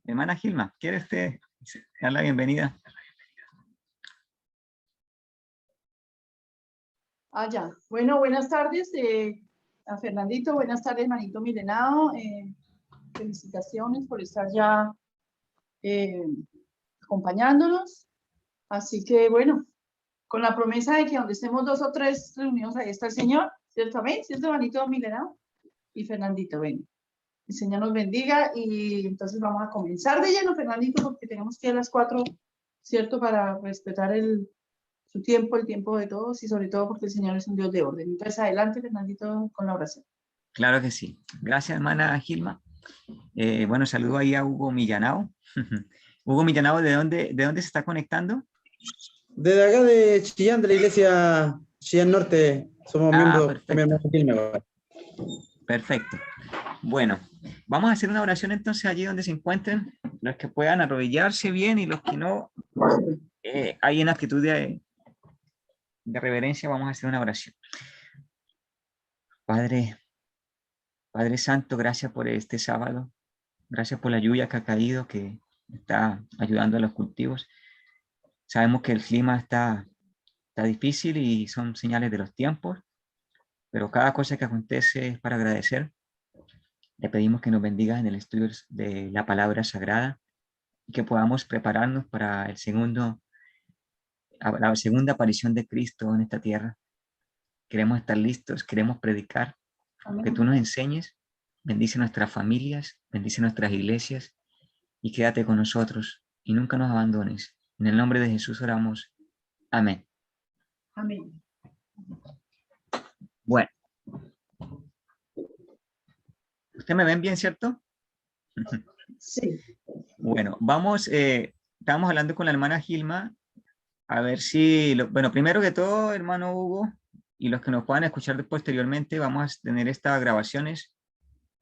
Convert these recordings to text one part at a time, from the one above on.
Hermana Gilma, ¿quiere usted dar la bienvenida? Ya. Bueno, buenas tardes a Fernandito, buenas tardes, hermanito Milenado. Felicitaciones por estar ya acompañándonos. Así que, bueno, con la promesa de que donde estemos 2 o 3 reunidos, ahí está el Señor, ¿cierto? Amén, ¿cierto, hermanito Milenado? Y Fernandito, ven. El Señor nos bendiga y entonces vamos a comenzar de lleno, Fernandito, porque tenemos que ir a las 4, ¿cierto? Para respetar su tiempo, el tiempo de todos y sobre todo porque el Señor es un Dios de orden. Entonces, adelante, Fernandito, con la oración. Claro que sí. Gracias, hermana Gilma. Bueno, saludo ahí a Hugo Millanao. Hugo Millanao, ¿de dónde se está conectando? Desde acá de Chillán, de la iglesia Chillán Norte, somos miembros con mi hermano Gilma. Perfecto. Bueno, vamos a hacer una oración entonces allí donde se encuentren, los que puedan arrodillarse bien y los que no, hay en actitud de reverencia, vamos a hacer una oración. Padre Santo, gracias por este sábado, gracias por la lluvia que ha caído, que está ayudando a los cultivos. Sabemos que el clima está difícil y son señales de los tiempos, pero cada cosa que acontece es para agradecer. Le pedimos que nos bendiga en el estudio de la palabra sagrada y que podamos prepararnos para la segunda aparición de Cristo en esta tierra. Queremos estar listos, queremos predicar, que tú nos enseñes, bendice nuestras familias, bendice nuestras iglesias y quédate con nosotros y nunca nos abandones. En el nombre de Jesús oramos. Amén. Amén. Bueno. ¿Usted me ven bien, cierto? Sí. Bueno, vamos, estábamos hablando con la hermana Gilma, a ver si, bueno, primero que todo, hermano Hugo, y los que nos puedan escuchar posteriormente, vamos a tener estas grabaciones.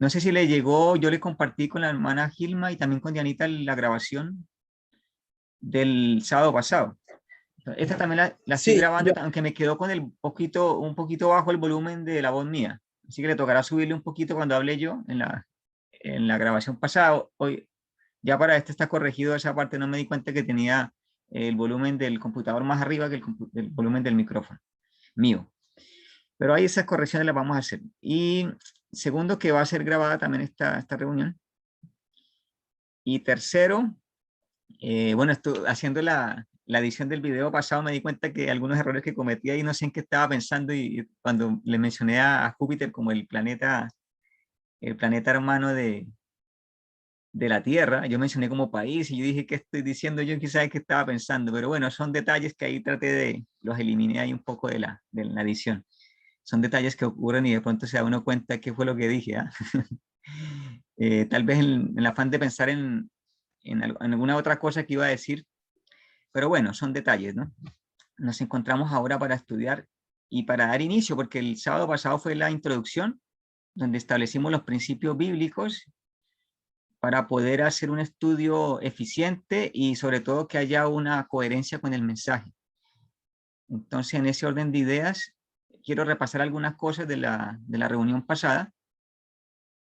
No sé si le llegó, yo le compartí con la hermana Gilma y también con Dianita la grabación del sábado pasado. Esta también la estoy grabando, aunque me quedó con un poquito bajo el volumen de la voz mía. Así que le tocará subirle un poquito cuando hable yo en la grabación pasada. Hoy, ya para este está corregido esa parte, no me di cuenta que tenía el volumen del computador más arriba que el volumen del micrófono mío. Pero ahí esas correcciones las vamos a hacer. Y segundo, que va a ser grabada también esta reunión. Y tercero, bueno, haciendo la edición del video pasado me di cuenta que algunos errores que cometí ahí no sé en qué estaba pensando y cuando le mencioné a Júpiter como el planeta hermano de la Tierra, yo mencioné como país y yo dije, ¿qué estoy diciendo yo? Quizás qué estaba pensando, pero bueno, son detalles que ahí los eliminé ahí un poco de la edición. Son detalles que ocurren y de pronto se da uno cuenta qué fue lo que dije. Tal vez en el afán de pensar en alguna otra cosa que iba a decir, pero bueno, son detalles, ¿no? Nos encontramos ahora para estudiar y para dar inicio, porque el sábado pasado fue la introducción, donde establecimos los principios bíblicos para poder hacer un estudio eficiente y sobre todo que haya una coherencia con el mensaje. Entonces, en ese orden de ideas, quiero repasar algunas cosas de la reunión pasada,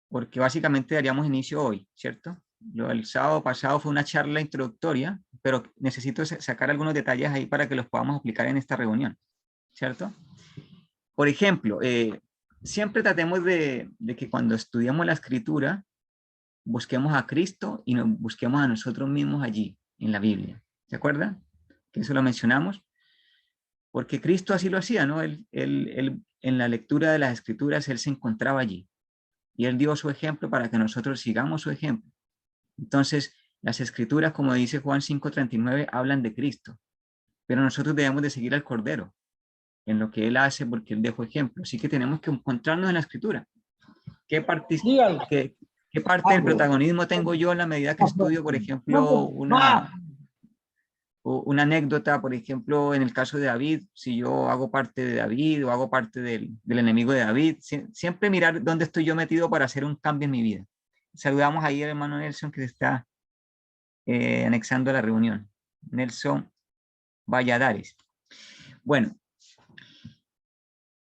porque básicamente daríamos inicio hoy, ¿cierto? El sábado pasado fue una charla introductoria, pero necesito sacar algunos detalles ahí para que los podamos aplicar en esta reunión, ¿cierto? Por ejemplo, siempre tratemos de que cuando estudiamos la escritura, busquemos a Cristo y nos busquemos a nosotros mismos allí, en la Biblia. ¿Se acuerdan? Que eso lo mencionamos. Porque Cristo así lo hacía, ¿no? Él, en la lectura de las escrituras, Él se encontraba allí. Y Él dio su ejemplo para que nosotros sigamos su ejemplo. Entonces, las escrituras, como dice Juan 5:39, hablan de Cristo. Pero nosotros debemos de seguir al Cordero en lo que Él hace porque Él dejó ejemplo. Así que tenemos que encontrarnos en la escritura. ¿Qué parte del protagonismo tengo yo en la medida que estudio, por ejemplo, una anécdota, por ejemplo, en el caso de David, si yo hago parte de David o hago parte del enemigo de David, siempre mirar dónde estoy yo metido para hacer un cambio en mi vida. Saludamos ahí al hermano Nelson que se está anexando a la reunión. Nelson Valladares. Bueno,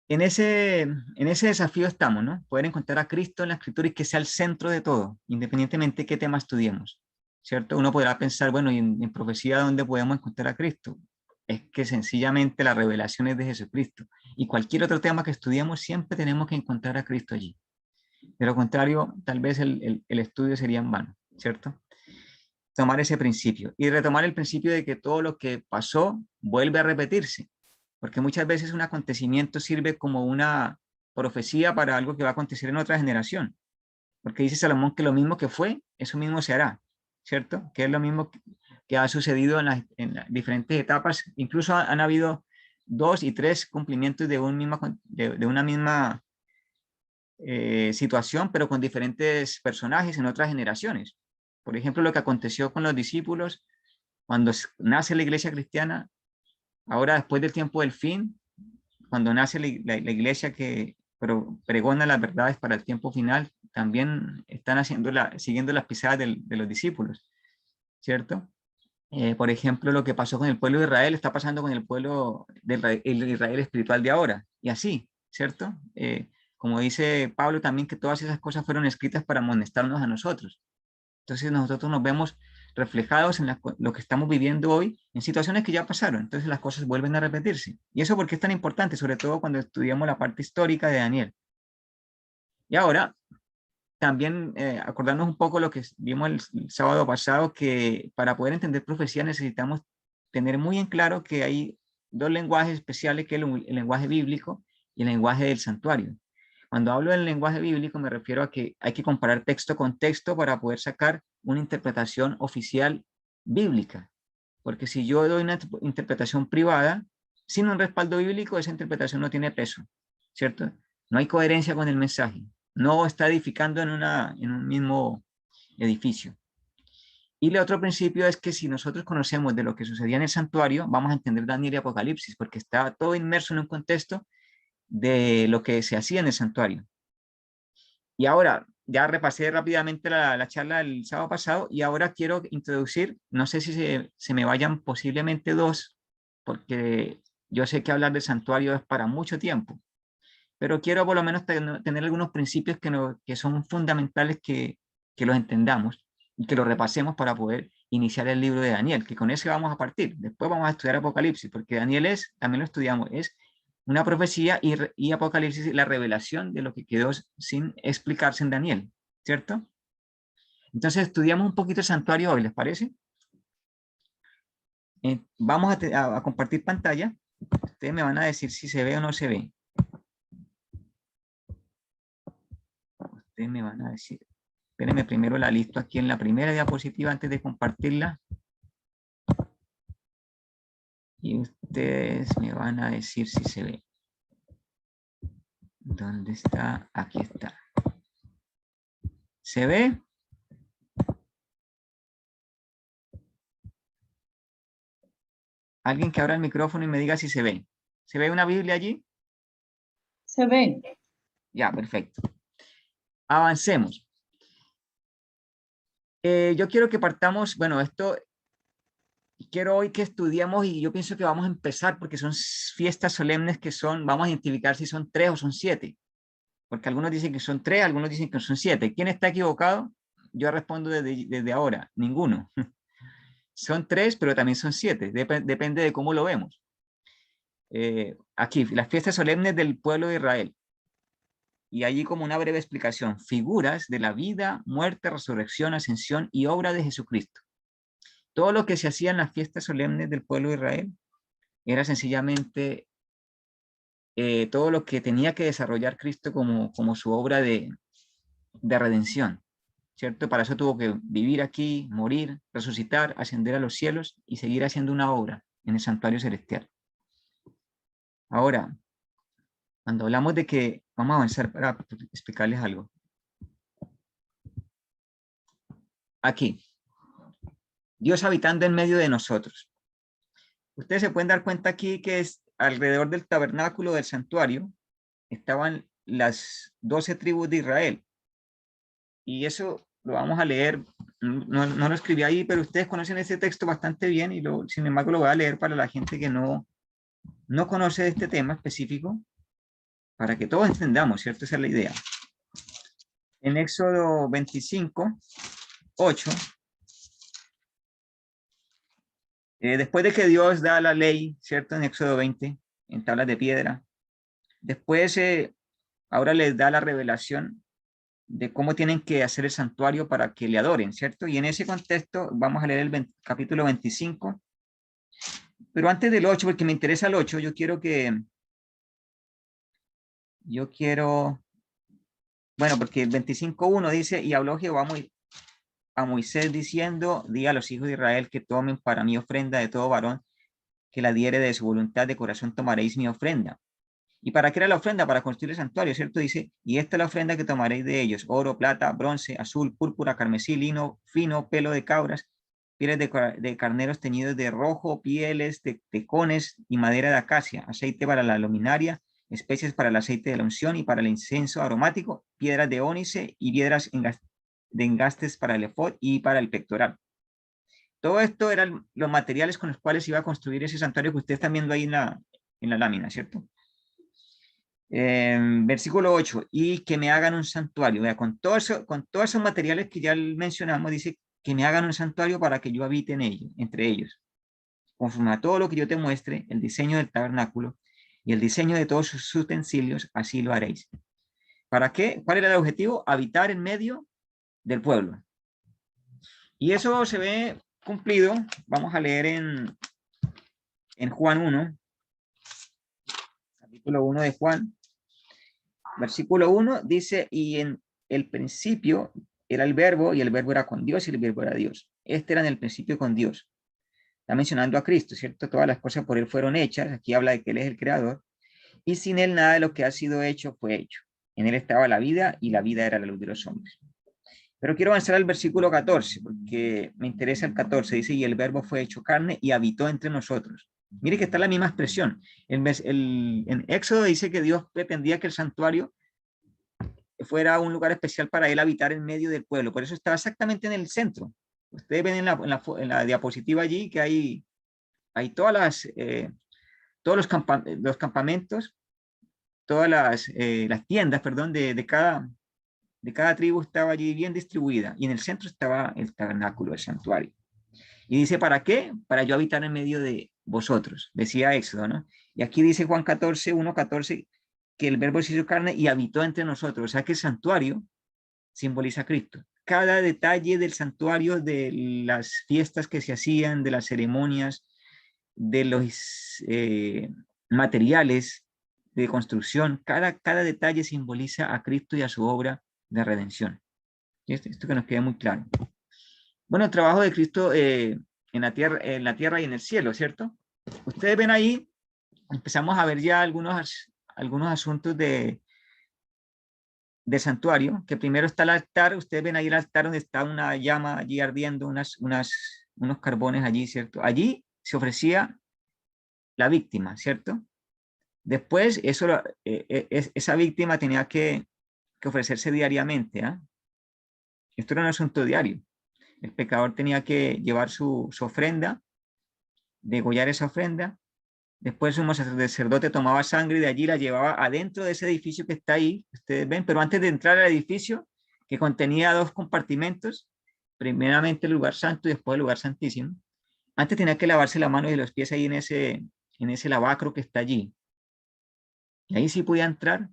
en ese desafío estamos, ¿no? Poder encontrar a Cristo en la Escritura y que sea el centro de todo, independientemente de qué tema estudiemos. ¿cierto? Uno podrá pensar, bueno, ¿y en profecía dónde podemos encontrar a Cristo? Es que sencillamente la revelación es de Jesucristo. Y cualquier otro tema que estudiemos, siempre tenemos que encontrar a Cristo allí. De lo contrario, tal vez el estudio sería en vano, ¿cierto? Tomar ese principio y retomar el principio de que todo lo que pasó vuelve a repetirse, porque muchas veces un acontecimiento sirve como una profecía para algo que va a acontecer en otra generación, porque dice Salomón que lo mismo que fue, eso mismo se hará, ¿cierto? Que es lo mismo que ha sucedido en las diferentes etapas, incluso han habido 2 y 3 cumplimientos de una misma situación, pero con diferentes personajes en otras generaciones. Por ejemplo, lo que aconteció con los discípulos cuando nace la iglesia cristiana, ahora después del tiempo del fin, cuando nace la iglesia que pregona las verdades para el tiempo final, también están siguiendo las pisadas de los discípulos, ¿cierto? Por ejemplo, lo que pasó con el pueblo de Israel está pasando con el pueblo de Israel espiritual de ahora, y así, ¿cierto? Como dice Pablo también, que todas esas cosas fueron escritas para amonestarnos a nosotros. Entonces nosotros nos vemos reflejados en lo que estamos viviendo hoy, en situaciones que ya pasaron. Entonces las cosas vuelven a repetirse. ¿Y eso por qué es tan importante? Sobre todo cuando estudiamos la parte histórica de Daniel. Y ahora, también acordarnos un poco lo que vimos el sábado pasado, que para poder entender profecía necesitamos tener muy en claro que hay 2 lenguajes especiales, que es el lenguaje bíblico y el lenguaje del santuario. Cuando hablo del lenguaje bíblico me refiero a que hay que comparar texto con texto para poder sacar una interpretación oficial bíblica. Porque si yo doy una interpretación privada, sin un respaldo bíblico, esa interpretación no tiene peso, ¿cierto? No hay coherencia con el mensaje. No está edificando en un mismo edificio. Y el otro principio es que si nosotros conocemos de lo que sucedía en el santuario, vamos a entender Daniel y Apocalipsis, porque está todo inmerso en un contexto de lo que se hacía en el santuario. Y ahora, ya repasé rápidamente la charla del sábado pasado y ahora quiero introducir, no sé si se me vayan posiblemente 2, porque yo sé que hablar del santuario es para mucho tiempo, pero quiero por lo menos tener algunos principios que son fundamentales que los entendamos y que los repasemos para poder iniciar el libro de Daniel, que con ese vamos a partir. Después vamos a estudiar Apocalipsis, porque Daniel también lo estudiamos, es una profecía y Apocalipsis la revelación de lo que quedó sin explicarse en Daniel, ¿cierto? Entonces estudiamos un poquito el santuario hoy, ¿les parece? Vamos a compartir pantalla. Ustedes me van a decir si se ve o no se ve. Ustedes me van a decir. Espérenme, primero la listo aquí en la primera diapositiva antes de compartirla. Y ustedes me van a decir si se ve. ¿Dónde está? Aquí está. ¿Se ve? Alguien que abra el micrófono y me diga si se ve. ¿Se ve una Biblia allí? Se ve. Ya, perfecto. Avancemos. Yo quiero que partamos, bueno, quiero hoy que estudiemos y yo pienso que vamos a empezar porque son fiestas solemnes que vamos a identificar si son 3 o son 7. Porque algunos dicen que son 3, algunos dicen que son 7. ¿Quién está equivocado? Yo respondo desde ahora, ninguno. Son 3, pero también son 7. Depende de cómo lo vemos. Aquí, las fiestas solemnes del pueblo de Israel. Y allí como una breve explicación, figuras de la vida, muerte, resurrección, ascensión y obra de Jesucristo. Todo lo que se hacía en las fiestas solemnes del pueblo de Israel era sencillamente todo lo que tenía que desarrollar Cristo como su obra de redención, ¿cierto? Para eso tuvo que vivir aquí, morir, resucitar, ascender a los cielos y seguir haciendo una obra en el santuario celestial. Ahora, cuando hablamos de que, vamos a avanzar para explicarles algo. Aquí, Dios habitando en medio de nosotros. Ustedes se pueden dar cuenta aquí que es alrededor del tabernáculo del santuario estaban las 12 tribus de Israel. Y eso lo vamos a leer, no lo escribí ahí, pero ustedes conocen ese texto bastante bien y sin embargo lo voy a leer para la gente que no conoce este tema específico, para que todos entendamos, ¿cierto? Esa es la idea. En Éxodo 25, 8, Después de que Dios da la ley, ¿cierto? En Éxodo 20, en tablas de piedra. Después, ahora les da la revelación de cómo tienen que hacer el santuario para que le adoren, ¿cierto? Y en ese contexto vamos a leer el capítulo 25. Pero antes del 8, porque me interesa el 8, yo quiero, bueno, porque el 25:1 dice, y habló Jehová a Moisés diciendo, di a los hijos de Israel que tomen para mí ofrenda de todo varón que la diere de su voluntad de corazón tomaréis mi ofrenda. ¿Y para qué era la ofrenda? Para construir el santuario, ¿cierto? Dice, y esta es la ofrenda que tomaréis de ellos, oro, plata, bronce, azul, púrpura, carmesí, lino, fino, pelo de cabras, pieles de carneros teñidos de rojo, pieles de tecones y madera de acacia, aceite para la luminaria, especies para el aceite de la unción y para el incienso aromático, piedras de ónice y piedras de engastes para el efod y para el pectoral. Todo esto eran los materiales con los cuales iba a construir ese santuario que ustedes están viendo ahí en la lámina, ¿cierto? Versículo 8, y que me hagan un santuario. Vea, con todos esos materiales que ya mencionamos, dice que me hagan un santuario para que yo habite en ellos, entre ellos. Conforme a todo lo que yo te muestre, el diseño del tabernáculo y el diseño de todos sus utensilios, así lo haréis. ¿Para qué? ¿Cuál era el objetivo? Habitar en medio del pueblo. Y eso se ve cumplido. Vamos a leer en Juan 1, capítulo 1 de Juan. Versículo 1 dice, y en el principio era el verbo, y el verbo era con Dios, y el verbo era Dios. Este era en el principio con Dios. Está mencionando a Cristo, ¿cierto? Todas las cosas por él fueron hechas. Aquí habla de que él es el creador. Y sin él nada de lo que ha sido hecho fue hecho. En él estaba la vida, y la vida era la luz de los hombres. Pero quiero avanzar al versículo 14, porque me interesa el 14. Dice, y el verbo fue hecho carne y habitó entre nosotros. Mire que está la misma expresión. En Éxodo dice que Dios pretendía que el santuario fuera un lugar especial para él habitar en medio del pueblo. Por eso estaba exactamente en el centro. Ustedes ven en la diapositiva allí que hay todos los campamentos, todas las tiendas, perdón, de cada tribu estaba allí bien distribuida. Y en el centro estaba el tabernáculo, el santuario. Y dice, ¿para qué? Para yo habitar en medio de vosotros, decía Éxodo, ¿no? Y aquí dice Juan 14, 1:14, que el verbo se hizo carne y habitó entre nosotros. O sea que el santuario simboliza a Cristo. Cada detalle del santuario, de las fiestas que se hacían, de las ceremonias, de los materiales de construcción, cada detalle simboliza a Cristo y a su obra de redención. Esto que nos quede muy claro. Bueno, el trabajo de Cristo en la tierra y en el cielo, ¿cierto? Ustedes ven ahí, empezamos a ver ya algunos asuntos de santuario, que primero está el altar. Ustedes ven ahí el altar donde está una llama allí ardiendo, unos carbones allí, ¿cierto? Allí se ofrecía la víctima, ¿cierto? Después, esa víctima tenía que ofrecerse diariamente, ¿eh? Esto era un asunto diario. El pecador tenía que llevar su ofrenda, degollar esa ofrenda. Después un sacerdote tomaba sangre y de allí la llevaba adentro de ese edificio que está ahí, ustedes ven, pero antes de entrar al edificio, que contenía 2 compartimentos, primeramente el lugar santo y después el lugar santísimo, antes tenía que lavarse las manos y los pies ahí en ese lavacro que está allí. Y ahí sí podía entrar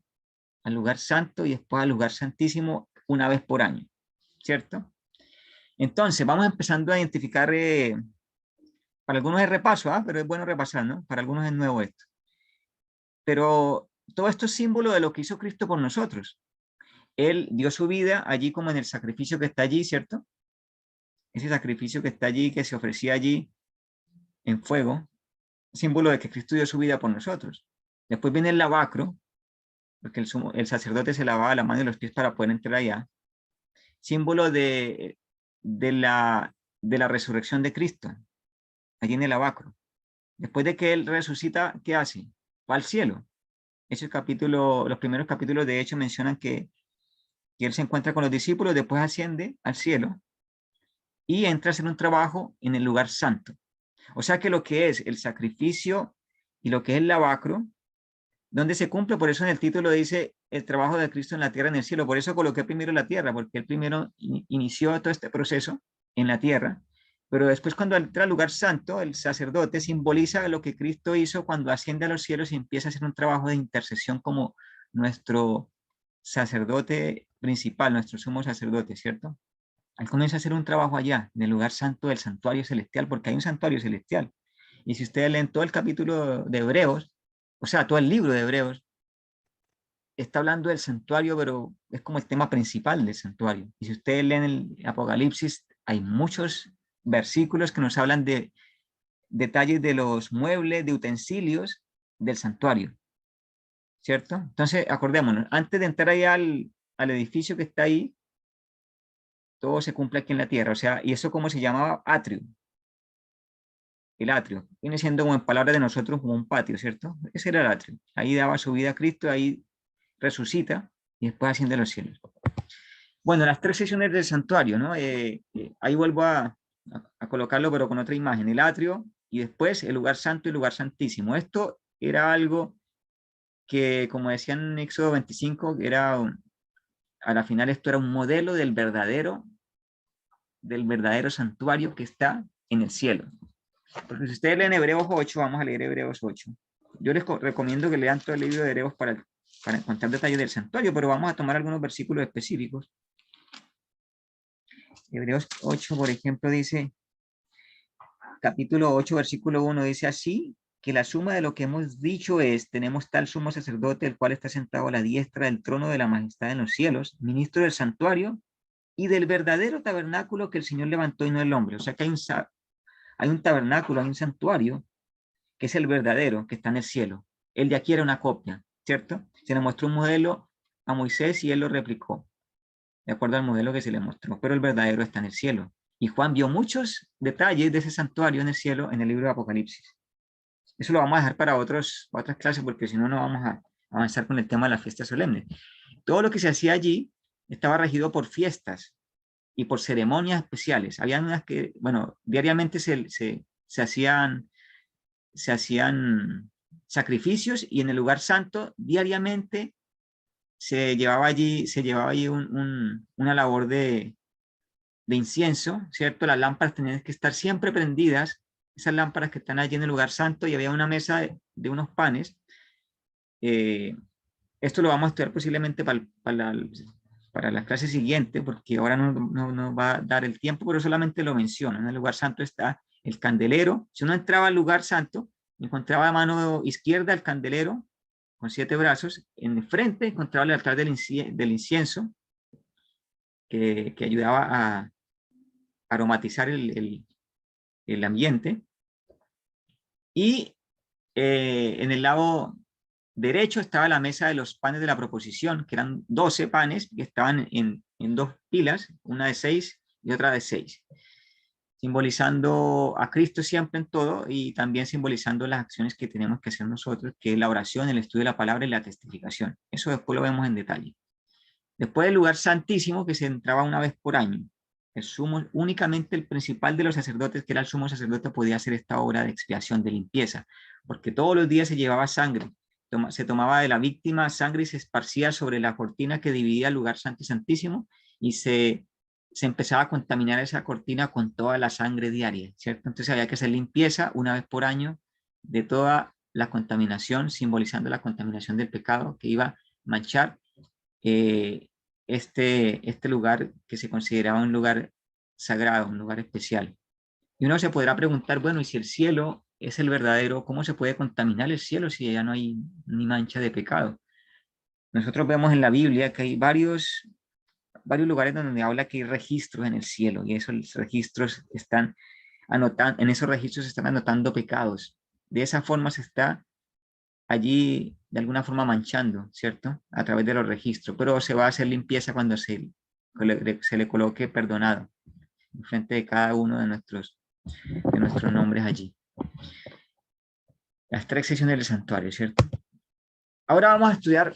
al lugar santo y después al lugar santísimo una vez por año, ¿cierto? Entonces, vamos empezando a identificar, para algunos es repaso, pero es bueno repasar, ¿no? Para algunos es nuevo esto. Pero todo esto es símbolo de lo que hizo Cristo por nosotros. Él dio su vida allí como en el sacrificio que está allí, ¿cierto? Ese sacrificio que está allí, que se ofrecía allí en fuego, símbolo de que Cristo dio su vida por nosotros. Después viene el lavacro, porque el sacerdote se lavaba la mano y los pies para poder entrar allá. Símbolo de la resurrección de Cristo, allí en el lavacro. Después de que Él resucita, ¿qué hace? Va al cielo. Los primeros capítulos de Hechos mencionan que Él se encuentra con los discípulos, después asciende al cielo y entra a hacer un trabajo en el lugar santo. O sea que lo que es el sacrificio y lo que es el lavacro, donde se cumple, por eso en el título dice el trabajo de Cristo en la tierra y en el cielo. Por eso coloqué primero la tierra, porque Él primero inició todo este proceso en la tierra Pero después cuando entra al lugar santo, el sacerdote simboliza lo que Cristo hizo cuando asciende a los cielos y empieza a hacer un trabajo de intercesión como nuestro sacerdote principal, nuestro sumo sacerdote, ¿cierto? Él comienza a hacer un trabajo allá, en el lugar santo del santuario celestial, porque hay un santuario celestial. Y si ustedes leen todo el capítulo de Hebreos, o sea, todo el libro de Hebreos, está hablando del santuario, pero es como el tema principal del santuario. Y si ustedes leen el Apocalipsis, hay muchos versículos que nos hablan de detalles de los muebles, de utensilios del santuario, ¿cierto? Entonces, acordémonos, antes de entrar ahí al edificio que está ahí, todo se cumple aquí en la tierra, o sea, y eso como se llamaba atrio. El atrio viene siendo, como en palabras de nosotros, como un patio, ¿cierto? Ese era el atrio. Ahí daba su vida a Cristo, ahí resucita y después asciende a los cielos. Bueno, las tres sesiones del santuario, ¿no? Ahí vuelvo a colocarlo, pero con otra imagen, el atrio y después el lugar santo y el lugar santísimo. Esto era algo que, como decían en Éxodo 25, a la final esto era un modelo del verdadero santuario que está en el cielo. Porque si ustedes leen Hebreos 8, vamos a leer Hebreos 8. Yo les recomiendo que lean todo el libro de Hebreos para encontrar detalles del santuario, pero vamos a tomar algunos versículos específicos. Hebreos 8, por ejemplo, dice, capítulo 8, versículo 1, dice así, que la suma de lo que hemos dicho es, tenemos tal sumo sacerdote, el cual está sentado a la diestra del trono de la majestad en los cielos, ministro del santuario y del verdadero tabernáculo que el Señor levantó y no el hombre. O sea que hay un tabernáculo, hay un santuario, que es el verdadero, que está en el cielo. El de aquí era una copia, ¿cierto? Se le mostró un modelo a Moisés y él lo replicó, de acuerdo al modelo que se le mostró, pero el verdadero está en el cielo. Y Juan vio muchos detalles de ese santuario en el cielo en el libro de Apocalipsis. Eso lo vamos a dejar para otras clases, porque si no, no vamos a avanzar con el tema de las fiestas solemnes. Todo lo que se hacía allí estaba regido por fiestas y por ceremonias especiales. Habían unas que, bueno, diariamente se hacían sacrificios y en el lugar santo diariamente se llevaba allí una labor de incienso, ¿cierto? Las lámparas tenían que estar siempre prendidas, esas lámparas que están allí en el lugar santo, y había una mesa de unos panes. Esto lo vamos a estudiar posiblemente para la clase siguiente, porque ahora no va a dar el tiempo, pero solamente lo menciono. En el lugar santo está el candelero. Si uno entraba al lugar santo, encontraba a mano izquierda el candelero con 7 brazos. En el frente encontraba el altar del incienso, que ayudaba a aromatizar el ambiente. Y en el lado derecho estaba la mesa de los panes de la proposición, que eran 12 panes que estaban en 2 pilas, una de 6 y otra de 6, simbolizando a Cristo siempre en todo y también simbolizando las acciones que tenemos que hacer nosotros, que es la oración, el estudio de la palabra y la testificación. Eso después lo vemos en detalle. Después del lugar santísimo, que se entraba una vez por año. Únicamente el principal de los sacerdotes, que era el sumo sacerdote, podía hacer esta obra de expiación, de limpieza, porque todos los días se llevaba sangre, se tomaba de la víctima sangre y se esparcía sobre la cortina que dividía el lugar santo y santísimo, y se empezaba a contaminar esa cortina con toda la sangre diaria, ¿cierto? Entonces había que hacer limpieza una vez por año de toda la contaminación, simbolizando la contaminación del pecado que iba a manchar este lugar que se consideraba un lugar sagrado, un lugar especial. Y uno se podrá preguntar, bueno, y si el cielo es el verdadero, ¿cómo se puede contaminar el cielo si ya no hay ni mancha de pecado? Nosotros vemos en la Biblia que hay varios lugares donde habla que hay registros en el cielo, y esos registros están anotando, en esos registros se están anotando pecados. De esa forma se está allí de alguna forma manchando, ¿cierto? A través de los registros, pero se va a hacer limpieza cuando se le coloque perdonado en frente de cada uno de nuestros nombres allí. Las 3 sesiones del santuario, ¿cierto? Ahora vamos a estudiar.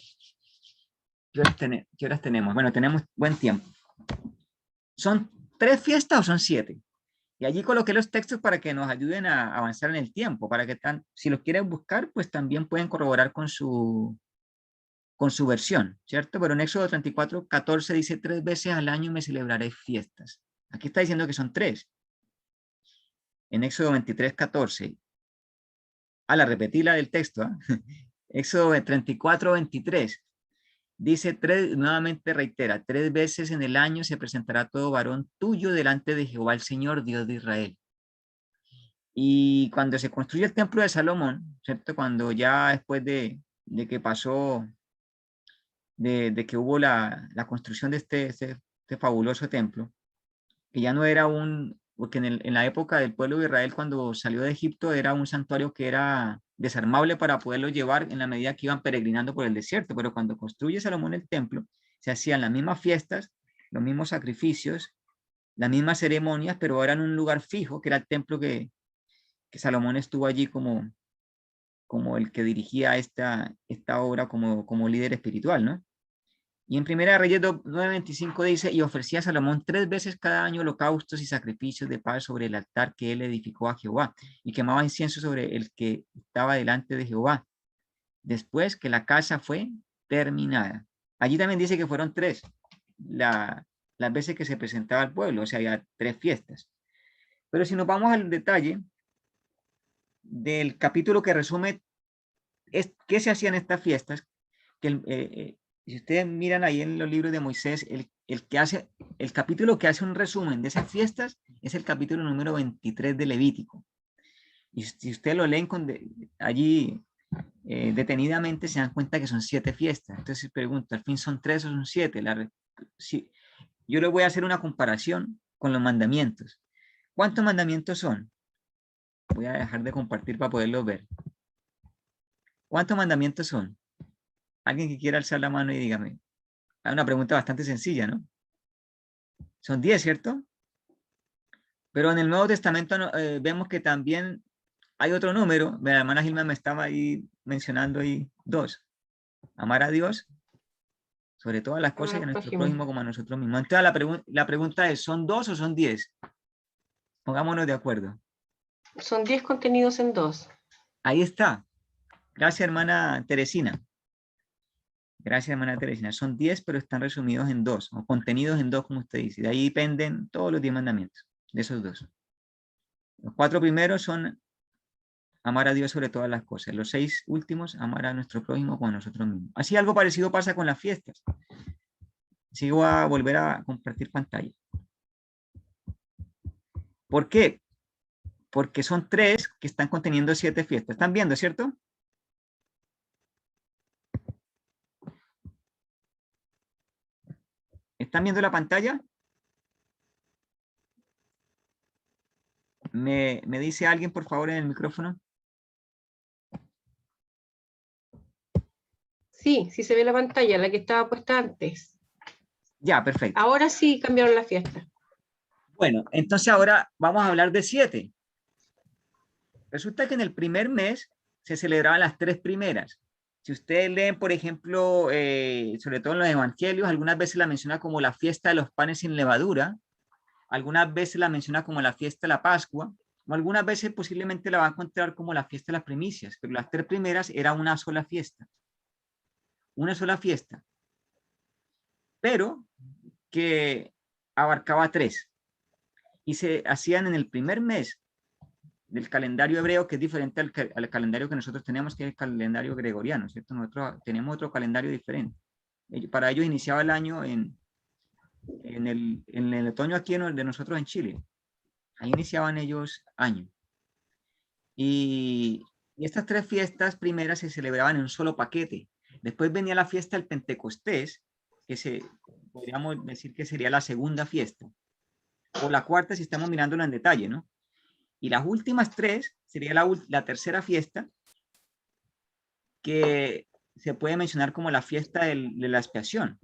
¿Qué horas tenemos? Bueno, tenemos buen tiempo. ¿Son 3 fiestas o son 7? Y allí coloqué los textos para que nos ayuden a avanzar en el tiempo, para que si los quieren buscar, pues también pueden corroborar con su versión, ¿cierto? Pero en Éxodo 34, 14 dice: 3 veces al año me celebraré fiestas. Aquí está diciendo que son 3. en Éxodo 23, 14. La repetí la del texto, Éxodo 34, 23. Dice, nuevamente reitera, 3 veces en el año se presentará todo varón tuyo delante de Jehová el Señor, Dios de Israel. Y cuando se construye el templo de Salomón, ¿cierto? Cuando ya después de que pasó, de que hubo la construcción de este fabuloso templo, que ya no era porque en la época del pueblo de Israel, cuando salió de Egipto, era un santuario que era desarmable para poderlo llevar en la medida que iban peregrinando por el desierto, pero cuando construye Salomón el templo, se hacían las mismas fiestas, los mismos sacrificios, las mismas ceremonias, pero ahora en un lugar fijo, que era el templo que Salomón estuvo allí como el que dirigía esta obra como líder espiritual, ¿no? Y en Primera de Reyes 9:25 dice, y ofrecía a Salomón 3 veces cada año holocaustos y sacrificios de paz sobre el altar que él edificó a Jehová, y quemaba incienso sobre el que estaba delante de Jehová, después que la casa fue terminada. Allí también dice que fueron 3 las veces que se presentaba al pueblo, o sea, había 3 fiestas. Pero si nos vamos al detalle del capítulo que resume qué se hacían estas fiestas, que si ustedes miran ahí en los libros de Moisés, el capítulo que hace un resumen de esas fiestas es el capítulo número 23 de Levítico. Y si ustedes lo leen allí detenidamente, se dan cuenta que son 7 fiestas. Entonces se pregunta, ¿al fin son 3 o son 7? Yo les voy a hacer una comparación con los mandamientos. ¿Cuántos mandamientos son? Voy a dejar de compartir para poderlos ver. ¿Cuántos mandamientos son? Alguien que quiera alzar la mano y dígame. Es una pregunta bastante sencilla, ¿no? Son 10, ¿cierto? Pero en el Nuevo Testamento vemos que también hay otro número. La hermana Gilma me estaba ahí mencionando ahí 2. Amar a Dios sobre todas las cosas y a nuestro prójimo como a nosotros mismos. Entonces la pregunta es, ¿son 2 o son 10? Pongámonos de acuerdo. Son 10 contenidos en 2. Ahí está. Gracias, hermana Teresina. Gracias, hermana Teresina. Son 10, pero están resumidos en 2, o contenidos en 2, como usted dice. De ahí dependen todos los 10 mandamientos, de esos 2. Los 4 primeros son amar a Dios sobre todas las cosas. Los 6 últimos, amar a nuestro prójimo como a nosotros mismos. Así algo parecido pasa con las fiestas. Sigo a volver a compartir pantalla. ¿Por qué? Porque son 3 que están conteniendo 7 fiestas. ¿Están viendo, cierto? ¿Están viendo la pantalla? ¿Me dice alguien, por favor, en el micrófono? Sí, sí se ve la pantalla, la que estaba puesta antes. Ya, perfecto. Ahora sí cambiaron la fiesta. Bueno, entonces ahora vamos a hablar de 7. Resulta que en el primer mes se celebraban las 3 primeras. Si ustedes leen, por ejemplo, sobre todo en los evangelios, algunas veces la menciona como la fiesta de los panes sin levadura, algunas veces la menciona como la fiesta de la Pascua, o algunas veces posiblemente la va a encontrar como la fiesta de las primicias, pero las 3 primeras era una sola fiesta. Una sola fiesta. Pero que abarcaba 3. Y se hacían en el primer mes del calendario hebreo, que es diferente al calendario que nosotros tenemos, que es el calendario gregoriano, ¿cierto? Nosotros tenemos otro calendario diferente. Para ellos iniciaba el año en el otoño aquí de nosotros en Chile. Ahí iniciaban ellos año. Y estas 3 fiestas primeras se celebraban en un solo paquete. Después venía la fiesta del Pentecostés, que podríamos decir que sería la segunda fiesta. O la cuarta si estamos mirándolo en detalle, ¿no? Y las últimas 3 sería la tercera fiesta, que se puede mencionar como la fiesta de la expiación.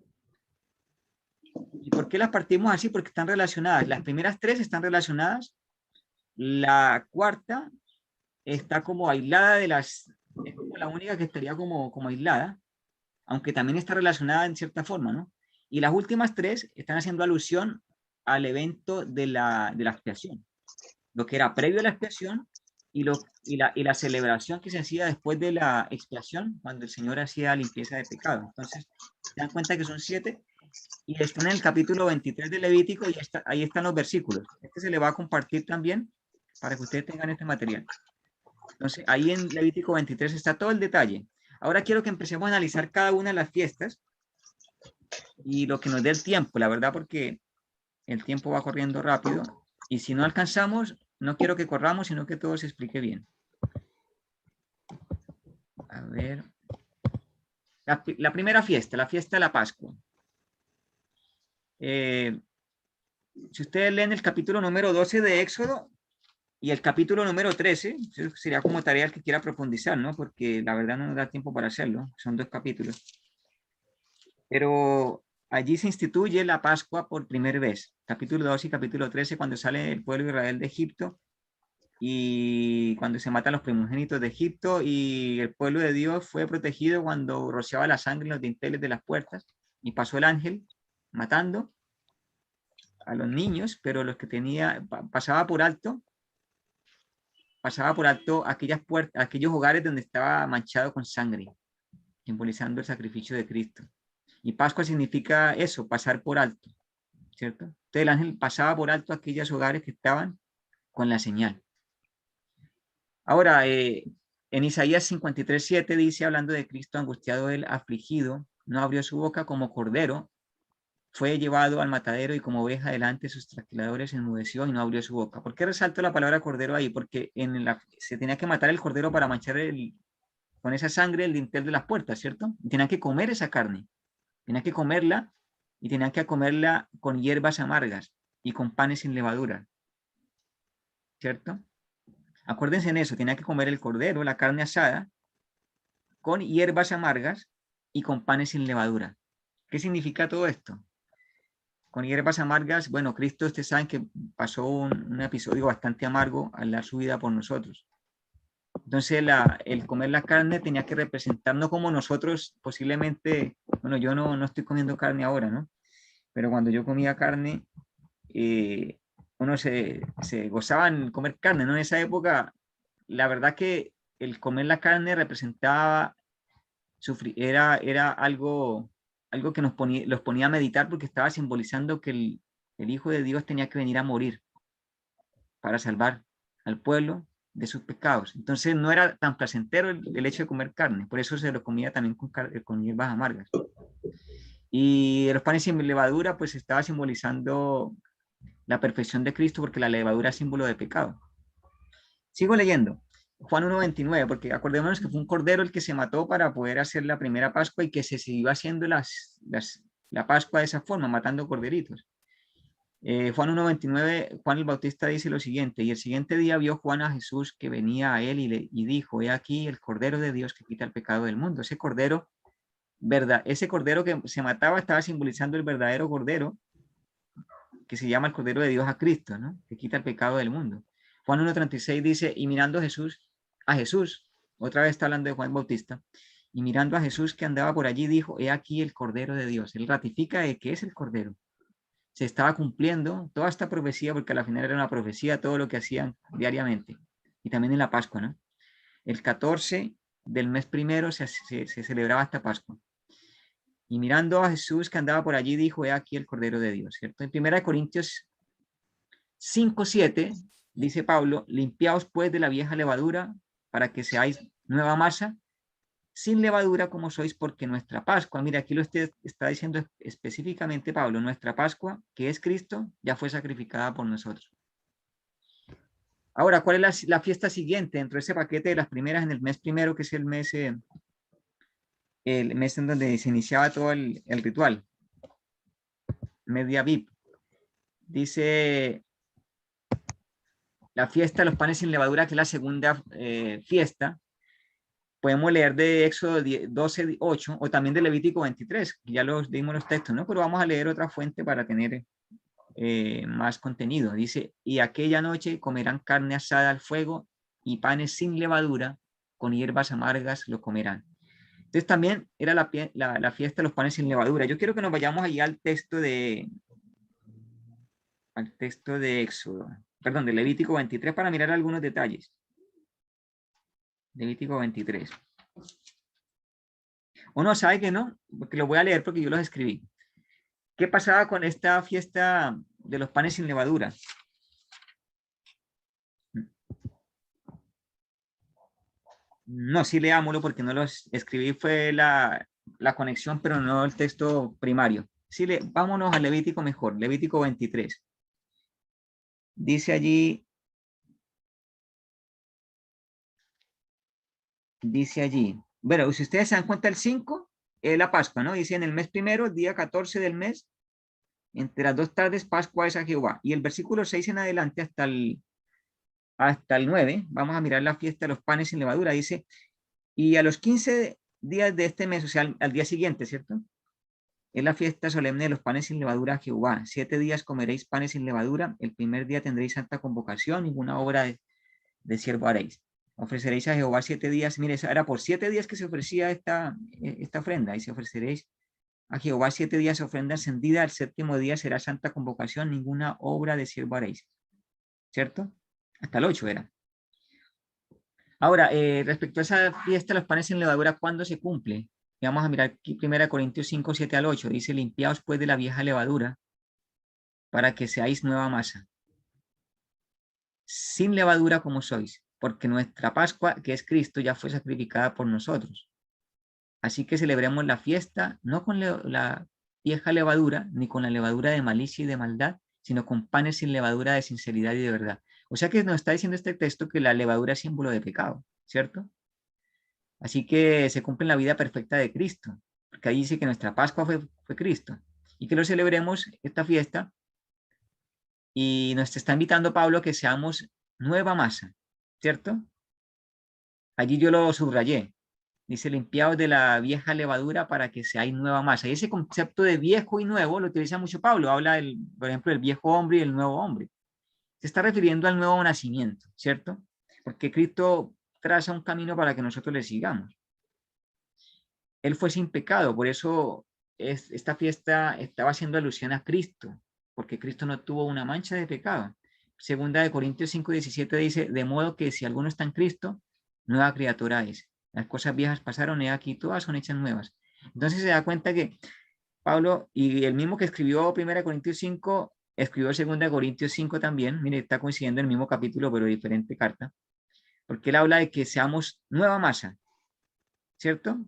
¿Y por qué las partimos así? Porque están relacionadas. Las primeras 3 están relacionadas. La cuarta está como aislada es como la única que estaría como aislada, aunque también está relacionada en cierta forma, ¿no? Y las últimas 3 están haciendo alusión al evento de la expiación, lo que era previo a la expiación y la celebración que se hacía después de la expiación, cuando el Señor hacía limpieza de pecado. Entonces, se dan cuenta que son 7 y están en el capítulo 23 de Levítico y ahí están los versículos. Este se le va a compartir también para que ustedes tengan este material. Entonces, ahí en Levítico 23 está todo el detalle. Ahora quiero que empecemos a analizar cada una de las fiestas y lo que nos dé el tiempo, la verdad, porque el tiempo va corriendo rápido y si no alcanzamos, no quiero que corramos, sino que todo se explique bien. A ver. La primera fiesta, la fiesta de la Pascua. Si ustedes leen el capítulo número 12 de Éxodo y el capítulo número 13, sería como tarea el que quiera profundizar, ¿no? Porque la verdad no nos da tiempo para hacerlo, son 2 capítulos. Pero allí se instituye la Pascua por primera vez, capítulo 12 y capítulo 13, cuando sale el pueblo de Israel de Egipto y cuando se matan los primogénitos de Egipto y el pueblo de Dios fue protegido cuando rociaba la sangre en los dinteles de las puertas y pasó el ángel matando a los niños, pero los que tenía, pasaba por alto aquellas puertas, aquellos hogares donde estaba manchado con sangre, simbolizando el sacrificio de Cristo. Y Pascua significa eso, pasar por alto, ¿cierto? Entonces el ángel pasaba por alto aquellos hogares que estaban con la señal. Ahora, en Isaías 53:7 dice, hablando de Cristo angustiado, él afligido, no abrió su boca, como cordero, fue llevado al matadero y como oveja delante de sus trasquiladores enmudeció y no abrió su boca. ¿Por qué resalto la palabra cordero ahí? Porque se tenía que matar el cordero para manchar con esa sangre el dintel de las puertas, ¿cierto? Y tenían que comer esa carne, tenían que comerla y tenían que comerla con hierbas amargas y con panes sin levadura, ¿cierto? Acuérdense en eso, tenía que comer el cordero, la carne asada, con hierbas amargas y con panes sin levadura. ¿Qué significa todo esto? Con hierbas amargas, bueno, Cristo, ustedes saben que pasó un episodio bastante amargo al dar su vida por nosotros. Entonces, el comer la carne tenía que representar, no como nosotros posiblemente, bueno, yo no estoy comiendo carne ahora, ¿no? Pero cuando yo comía carne, uno se gozaba en comer carne, ¿no? En esa época, la verdad que el comer la carne representaba, era algo que los ponía a meditar porque estaba simbolizando que el Hijo de Dios tenía que venir a morir para salvar al pueblo de sus pecados. Entonces no era tan placentero el hecho de comer carne, por eso se lo comía también con hierbas amargas. Y los panes sin levadura pues estaba simbolizando la perfección de Cristo porque la levadura es símbolo de pecado. Sigo leyendo. Juan 1:29, porque acordémonos que fue un cordero el que se mató para poder hacer la primera Pascua y que se siguió haciendo la Pascua de esa forma, matando corderitos. Juan 1:29, Juan el Bautista dice lo siguiente, y el siguiente día vio Juan a Jesús que venía a él y dijo, he aquí el Cordero de Dios que quita el pecado del mundo. Ese cordero que se mataba estaba simbolizando el verdadero cordero, que se llama el Cordero de Dios a Cristo, ¿no? Que quita el pecado del mundo. Juan 1:36 dice, y mirando a Jesús, otra vez está hablando de Juan Bautista, y mirando a Jesús que andaba por allí, dijo, he aquí el Cordero de Dios. Él ratifica de que es el Cordero. Se estaba cumpliendo toda esta profecía, porque a la final era una profecía todo lo que hacían diariamente. Y también en la Pascua, ¿no? El 14 del mes primero se celebraba esta Pascua. Y mirando a Jesús que andaba por allí, dijo, he aquí el Cordero de Dios, ¿cierto? En 1 Corintios 5:7 dice Pablo, limpiaos pues de la vieja levadura para que seáis nueva masa, sin levadura como sois, porque nuestra Pascua, mira, aquí lo está diciendo específicamente Pablo, nuestra Pascua, que es Cristo, ya fue sacrificada por nosotros. Ahora, ¿cuál es la fiesta siguiente dentro de ese paquete de las primeras en el mes primero, que es el mes en donde se iniciaba todo el ritual? Media Aviv. Dice la fiesta de los panes sin levadura, que es la segunda fiesta. Podemos leer de Éxodo 12:8 o también de Levítico 23, que ya los dimos los textos, ¿no? Pero vamos a leer otra fuente para tener más contenido. Dice, y aquella noche comerán carne asada al fuego y panes sin levadura, con hierbas amargas lo comerán. Entonces también era la fiesta de los panes sin levadura. Yo quiero que nos vayamos allá al texto de Éxodo, perdón, de Levítico 23 para mirar algunos detalles. Levítico 23. O no, sabe que no, porque lo voy a leer porque yo los escribí. ¿Qué pasaba con esta fiesta de los panes sin levadura? No, sí leámoslo porque no lo escribí, fue la conexión, pero no el texto primario. Sí, vámonos a Levítico mejor, Levítico 23. Dice allí, bueno, si ustedes se dan cuenta, el 5 es la Pascua, ¿no? Dice en el mes primero, día 14 del mes, entre las 2 tardes, Pascua es a Jehová. Y el versículo 6 en adelante hasta el 9, vamos a mirar la fiesta de los panes sin levadura. Dice, y a los 15 días de este mes, o sea, al día siguiente, ¿cierto? Es la fiesta solemne de los panes sin levadura a Jehová. 7 días comeréis panes sin levadura. El primer día tendréis santa convocación, ninguna obra de siervo haréis. Ofreceréis a Jehová 7 días. Mire, era por 7 días que se ofrecía esta ofrenda. Y se ofreceréis a Jehová 7 días ofrenda encendida. El séptimo día será santa convocación, ninguna obra de siervo haréis. ¿Cierto? Hasta el 8 era. Ahora, respecto a esa fiesta de los panes sin levadura, ¿cuándo se cumple? Y vamos a mirar aquí 1 Corintios 5, 7 al 8. Dice, limpiaos pues de la vieja levadura para que seáis nueva masa. Sin levadura como sois, porque nuestra Pascua, que es Cristo, ya fue sacrificada por nosotros. Así que celebremos la fiesta, no con la vieja levadura, ni con la levadura de malicia y de maldad, sino con panes sin levadura de sinceridad y de verdad. O sea que nos está diciendo este texto que la levadura es símbolo de pecado, ¿cierto? Así que se cumple en la vida perfecta de Cristo, porque ahí dice que nuestra Pascua fue Cristo, y que lo celebremos esta fiesta, y nos está invitando Pablo que seamos nueva masa, ¿cierto? Allí yo lo subrayé, dice limpiaos de la vieja levadura para que seáis nueva masa, y ese concepto de viejo y nuevo lo utiliza mucho Pablo, habla, por ejemplo, del viejo hombre y el nuevo hombre, se está refiriendo al nuevo nacimiento, ¿cierto? Porque Cristo traza un camino para que nosotros le sigamos. Él fue sin pecado, por eso esta fiesta estaba haciendo alusión a Cristo, porque Cristo no tuvo una mancha de pecado. Segunda de Corintios 5:17 dice, de modo que si alguno está en Cristo, nueva criatura es. Las cosas viejas pasaron y aquí todas son hechas nuevas. Entonces se da cuenta que Pablo, y el mismo que escribió 1 Corintios 5, escribió 2 Corintios 5 también, mire, está coincidiendo en el mismo capítulo, pero diferente carta, porque él habla de que seamos nueva masa, ¿cierto?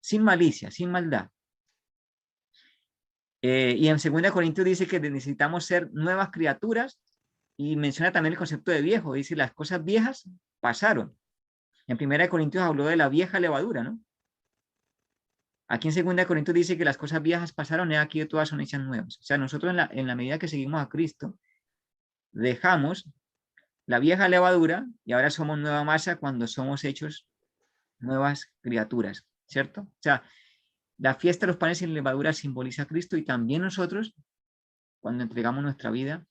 Sin malicia, sin maldad. Y en 2 Corintios dice que necesitamos ser nuevas criaturas y menciona también el concepto de viejo. Dice, las cosas viejas pasaron. En 1 Corintios habló de la vieja levadura, ¿no? Aquí en 2 Corintios dice que las cosas viejas pasaron y aquí todas son hechas nuevas. O sea, nosotros en la medida que seguimos a Cristo, dejamos la vieja levadura y ahora somos nueva masa cuando somos hechos nuevas criaturas, ¿cierto? O sea, la fiesta de los panes sin levadura simboliza a Cristo y también nosotros cuando entregamos nuestra vida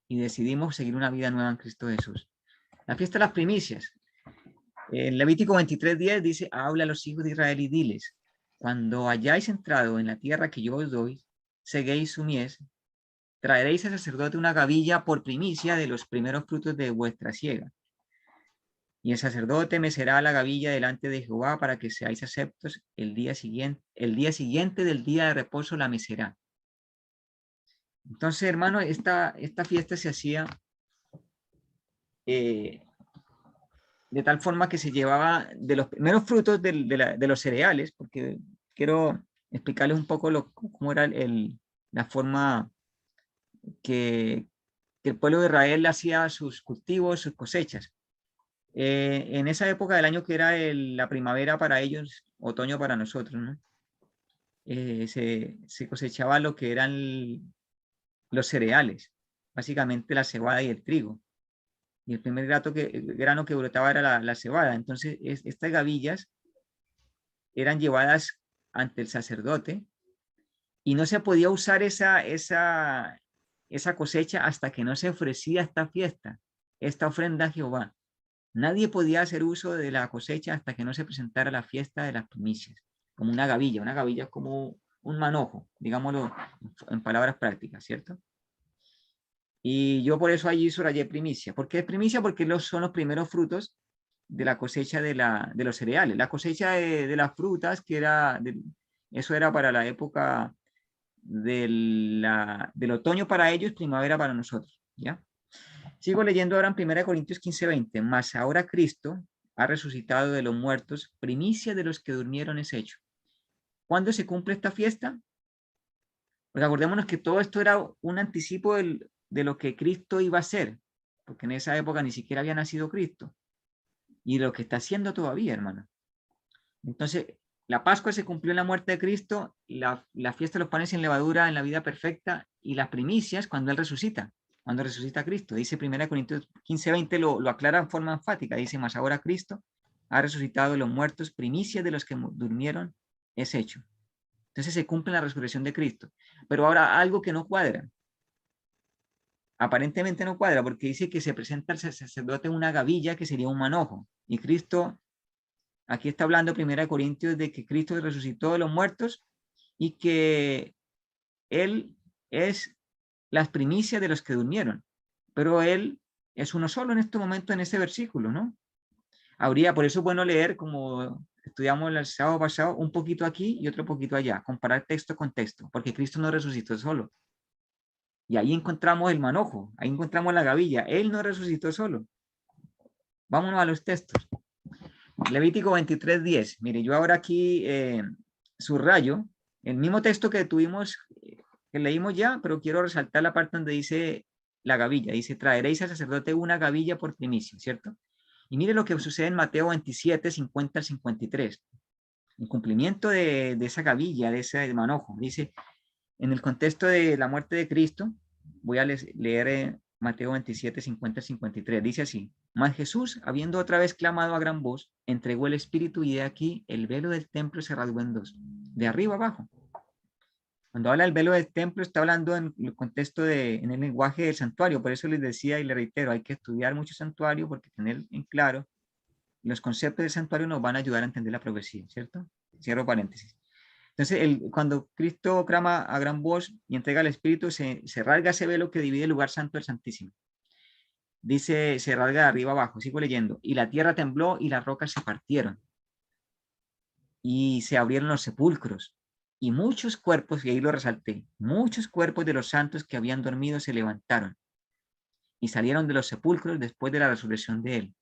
y decidimos seguir una vida nueva en Cristo Jesús. La fiesta de las primicias. En Levítico 23:10 dice, habla a los hijos de Israel y diles, cuando hayáis entrado en la tierra que yo os doy, seguéis su mies, traeréis al sacerdote una gavilla por primicia de los primeros frutos de vuestra siega. Y el sacerdote mecerá la gavilla delante de Jehová para que seáis aceptos el día siguiente del día de reposo la mecerá. Entonces, hermano, esta fiesta se hacía de tal forma que se llevaba de los primeros frutos de los cereales, porque quiero explicarles un poco cómo era la forma que el pueblo de Israel hacía sus cultivos, sus cosechas. En esa época del año que era la primavera para ellos, otoño para nosotros, ¿no? Se cosechaba lo que eran los cereales, básicamente la cebada y el trigo. Y el primer grano que brotaba era la cebada. Entonces, estas gavillas eran llevadas ante el sacerdote y no se podía usar esa cosecha hasta que no se ofrecía esta fiesta, esta ofrenda a Jehová. Nadie podía hacer uso de la cosecha hasta que no se presentara la fiesta de las primicias, como una gavilla. Una gavilla es como un manojo, digámoslo en palabras prácticas, ¿cierto? Y yo por eso allí subrayé primicia. ¿Por qué es primicia? Porque son los primeros frutos de la cosecha de los cereales. La cosecha de las frutas, eso era para la época del otoño para ellos, primavera para nosotros, ¿ya? Sigo leyendo ahora en 1 Corintios 15:20. Mas ahora Cristo ha resucitado de los muertos, primicia de los que durmieron es hecho. ¿Cuándo se cumple esta fiesta? Pues acordémonos que todo esto era un anticipo de lo que Cristo iba a hacer, porque en esa época ni siquiera había nacido Cristo, y lo que está haciendo todavía, hermano. Entonces, la Pascua se cumplió en la muerte de Cristo, la fiesta de los panes sin levadura en la vida perfecta, y las primicias cuando Él resucita, cuando resucita Cristo. Dice 1 Corintios 15:20, lo aclara en forma enfática, dice, mas ahora Cristo ha resucitado de los muertos, primicias de los que durmieron es hecho. Entonces se cumple la resurrección de Cristo. Pero ahora algo que no cuadra. Aparentemente no cuadra porque dice que se presenta el sacerdote en una gavilla que sería un manojo. Y Cristo, aquí está hablando 1 Corintios de que Cristo resucitó de los muertos y que Él es las primicias de los que durmieron. Pero Él es uno solo en este momento, en ese versículo, ¿no? Por eso es bueno leer, como estudiamos el sábado pasado, un poquito aquí y otro poquito allá, comparar texto con texto, porque Cristo no resucitó solo. Y ahí encontramos el manojo, ahí encontramos la gavilla. Él no resucitó solo. Vámonos a los textos. Levítico 23:10. Mire, yo ahora aquí subrayo el mismo texto que tuvimos, que leímos ya, pero quiero resaltar la parte donde dice la gavilla. Dice, traeréis al sacerdote una gavilla por primicia, ¿cierto? Y mire lo que sucede en Mateo 27, 50 al 53. En cumplimiento de esa gavilla, de ese manojo. Dice, en el contexto de la muerte de Cristo, voy a leer Mateo 27, 50 al 53. Dice así, mas Jesús, habiendo otra vez clamado a gran voz, entregó el Espíritu y de aquí el velo del templo se rasgó en dos, de arriba abajo. Cuando habla del velo del templo, está hablando en el contexto en el lenguaje del santuario. Por eso les decía y les reitero, hay que estudiar mucho santuario porque tener en claro los conceptos del santuario nos van a ayudar a entender la profecía, ¿cierto? Cierro paréntesis. Entonces, cuando Cristo clama a gran voz y entrega el Espíritu, se rasga ese velo que divide el lugar santo del Santísimo. Dice, se rasga de arriba abajo, sigo leyendo. Y la tierra tembló y las rocas se partieron. Y se abrieron los sepulcros. Y muchos cuerpos, y ahí lo resalté, muchos cuerpos de los santos que habían dormido se levantaron. Y salieron de los sepulcros después de la resurrección de él.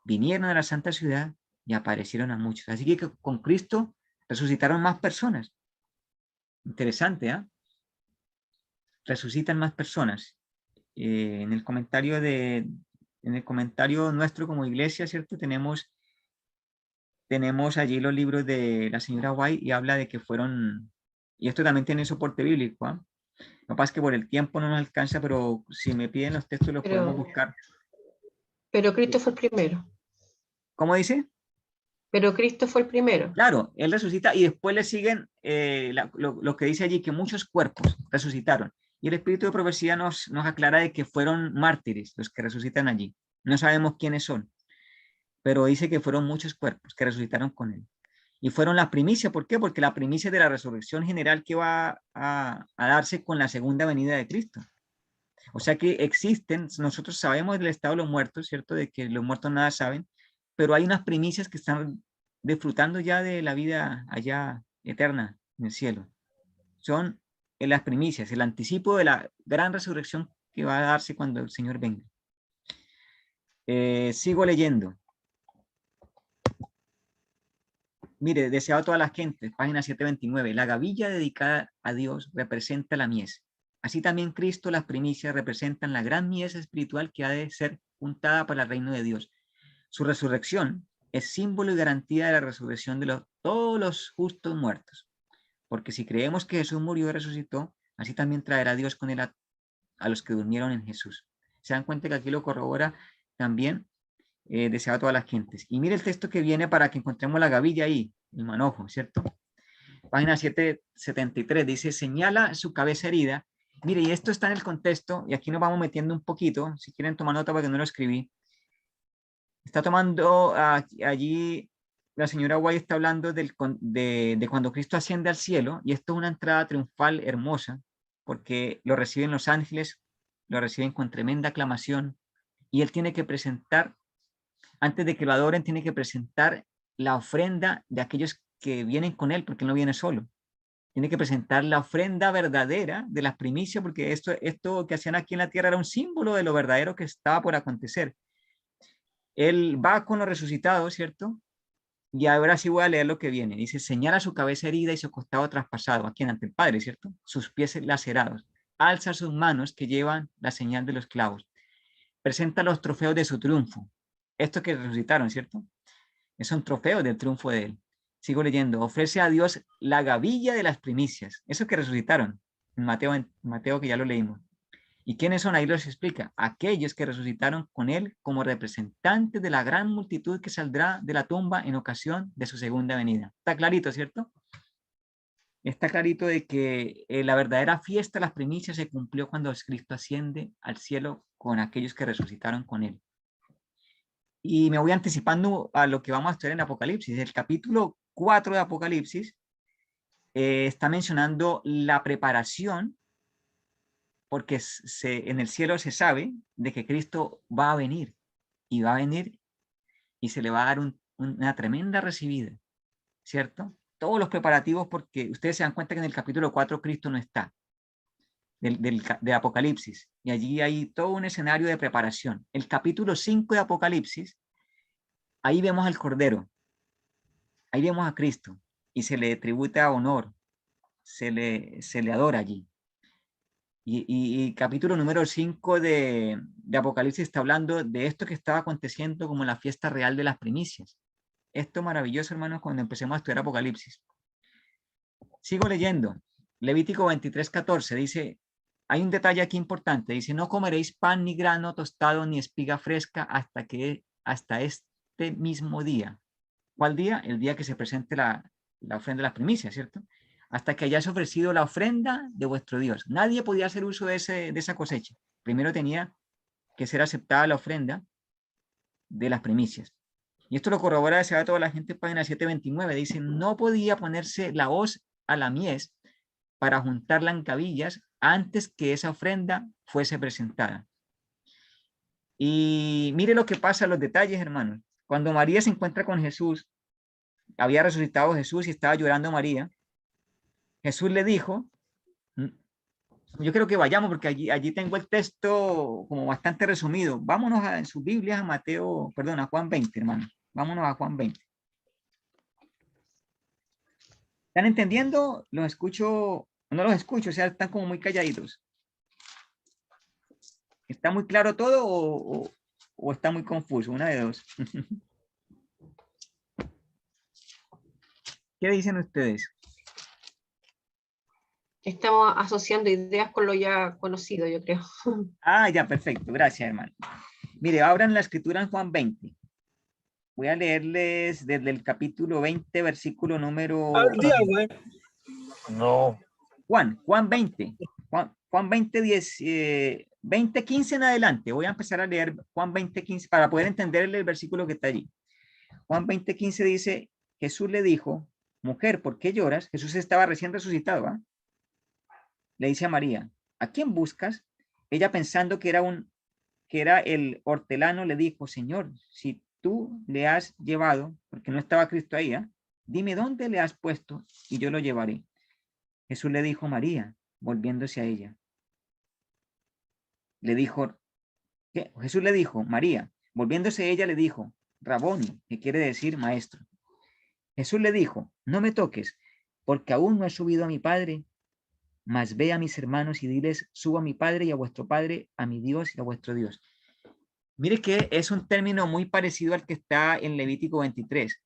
Vinieron a la santa ciudad y aparecieron a muchos. Así que con Cristo resucitaron más personas. Interesante, ¿eh? Resucitan más personas. En el comentario nuestro como iglesia, ¿cierto? Tenemos allí los libros de la señora White y habla de que fueron, y esto también tiene soporte bíblico, ¿eh? Lo que pasa es que por el tiempo no nos alcanza, pero si me piden los textos los podemos buscar. Pero Cristo fue el primero. ¿Cómo dice? Pero Cristo fue el primero. Claro, Él resucita y después le siguen lo que dice allí, que muchos cuerpos resucitaron. Y el espíritu de profecía nos aclara de que fueron mártires los que resucitan allí. No sabemos quiénes son, pero dice que fueron muchos cuerpos que resucitaron con Él. Y fueron las primicias. ¿Por qué? Porque la primicia de la resurrección general que va a darse con la segunda venida de Cristo. O sea que existen, nosotros sabemos del estado de los muertos, ¿cierto? De que los muertos nada saben, pero hay unas primicias que están disfrutando ya de la vida allá eterna en el cielo. Son las primicias, el anticipo de la gran resurrección que va a darse cuando el Señor venga. Sigo leyendo. Mire, deseado a todas las gentes, página 729. La gavilla dedicada a Dios representa la mies. Así también Cristo, las primicias representan la gran mies espiritual que ha de ser juntada para el reino de Dios. Su resurrección es símbolo y garantía de la resurrección de todos los justos muertos. Porque si creemos que Jesús murió y resucitó, así también traerá Dios con él a los que durmieron en Jesús. Se dan cuenta que aquí lo corrobora también deseado a todas las gentes. Y mire el texto que viene para que encontremos la gavilla ahí, el manojo, ¿cierto? Página 773 dice, señala su cabeza herida. Mire, y esto está en el contexto, y aquí nos vamos metiendo un poquito, si quieren tomar nota porque no lo escribí. Está tomando allí, la señora White está hablando de cuando Cristo asciende al cielo, y esto es una entrada triunfal hermosa, porque lo reciben los ángeles, lo reciben con tremenda aclamación, y él tiene que presentar, antes de que lo adoren, tiene que presentar la ofrenda de aquellos que vienen con él, porque él no viene solo. Tiene que presentar la ofrenda verdadera de las primicias, porque esto que hacían aquí en la tierra era un símbolo de lo verdadero que estaba por acontecer. Él va con los resucitados, ¿cierto? Y ahora sí voy a leer lo que viene. Dice, señala su cabeza herida y su costado traspasado. ¿A quién? Ante el Padre, ¿cierto? Sus pies lacerados. Alza sus manos que llevan la señal de los clavos. Presenta los trofeos de su triunfo. Estos que resucitaron, ¿cierto? Son trofeos del triunfo de él. Sigo leyendo. Ofrece a Dios la gavilla de las primicias. Esos que resucitaron. En Mateo que ya lo leímos. ¿Y quiénes son? Ahí los explica. Aquellos que resucitaron con él como representantes de la gran multitud que saldrá de la tumba en ocasión de su segunda venida. Está clarito, ¿cierto? Está clarito de que la verdadera fiesta de las primicias se cumplió cuando Cristo asciende al cielo con aquellos que resucitaron con él. Y me voy anticipando a lo que vamos a estudiar en Apocalipsis. El capítulo 4 de Apocalipsis está mencionando la preparación, porque en el cielo se sabe de que Cristo va a venir, y va a venir y se le va a dar una tremenda recibida, ¿cierto? Todos los preparativos, porque ustedes se dan cuenta que en el capítulo 4 Cristo no está, de Apocalipsis, y allí hay todo un escenario de preparación. El capítulo 5 de Apocalipsis, ahí vemos al Cordero, ahí vemos a Cristo, y se le tributa honor, se le adora allí. Y capítulo número 5 de Apocalipsis está hablando de esto que estaba aconteciendo como la fiesta real de las primicias. Esto es maravilloso, hermanos, cuando empecemos a estudiar Apocalipsis. Sigo leyendo. Levítico 23:14 dice, hay un detalle aquí importante, dice, no comeréis pan ni grano tostado ni espiga fresca hasta este mismo día. ¿Cuál día? El día que se presente la ofrenda de las primicias, ¿cierto? Hasta que hayas ofrecido la ofrenda de vuestro Dios. Nadie podía hacer uso de esa cosecha. Primero tenía que ser aceptada la ofrenda de las primicias. Y esto lo corrobora desde toda la gente, página 729. Dice, no podía ponerse la hoz a la mies para juntarla en cabillas antes que esa ofrenda fuese presentada. Y mire lo que pasa, los detalles, hermanos. Cuando María se encuentra con Jesús, había resucitado Jesús y estaba llorando María, Jesús le dijo, yo creo que vayamos porque allí tengo el texto como bastante resumido. Vámonos en sus Biblias a Juan 20, hermano. Vámonos a Juan 20. ¿Están entendiendo? ¿Los escucho? No los escucho, o sea, están como muy calladitos. ¿Está muy claro todo o está muy confuso? Una de dos. ¿Qué dicen ustedes? Estamos asociando ideas con lo ya conocido, yo creo. Ah, ya, perfecto. Gracias, hermano. Mire, abran la escritura en Juan 20. Voy a leerles desde el capítulo 20, versículo número... No. Juan 20. Juan 20, 10, 20, 15 en adelante. Voy a empezar a leer Juan 20, 15 para poder entender el versículo que está allí. Juan 20, 15 dice, Jesús le dijo, mujer, ¿por qué lloras? Jesús estaba recién resucitado, ¿eh? Le dice a María, ¿a quién buscas? Ella pensando que era el hortelano, le dijo, Señor, si tú le has llevado, porque no estaba Cristo ahí, dime dónde le has puesto y yo lo llevaré. Jesús le dijo, María, volviéndose a ella. Le dijo, ¿qué? Jesús le dijo, María, volviéndose a ella le dijo, Raboni, que quiere decir maestro. Jesús le dijo, no me toques, porque aún no he subido a mi Padre, mas ve a mis hermanos y diles, subo a mi Padre y a vuestro Padre, a mi Dios y a vuestro Dios. Mire que es un término muy parecido al que está en Levítico 23,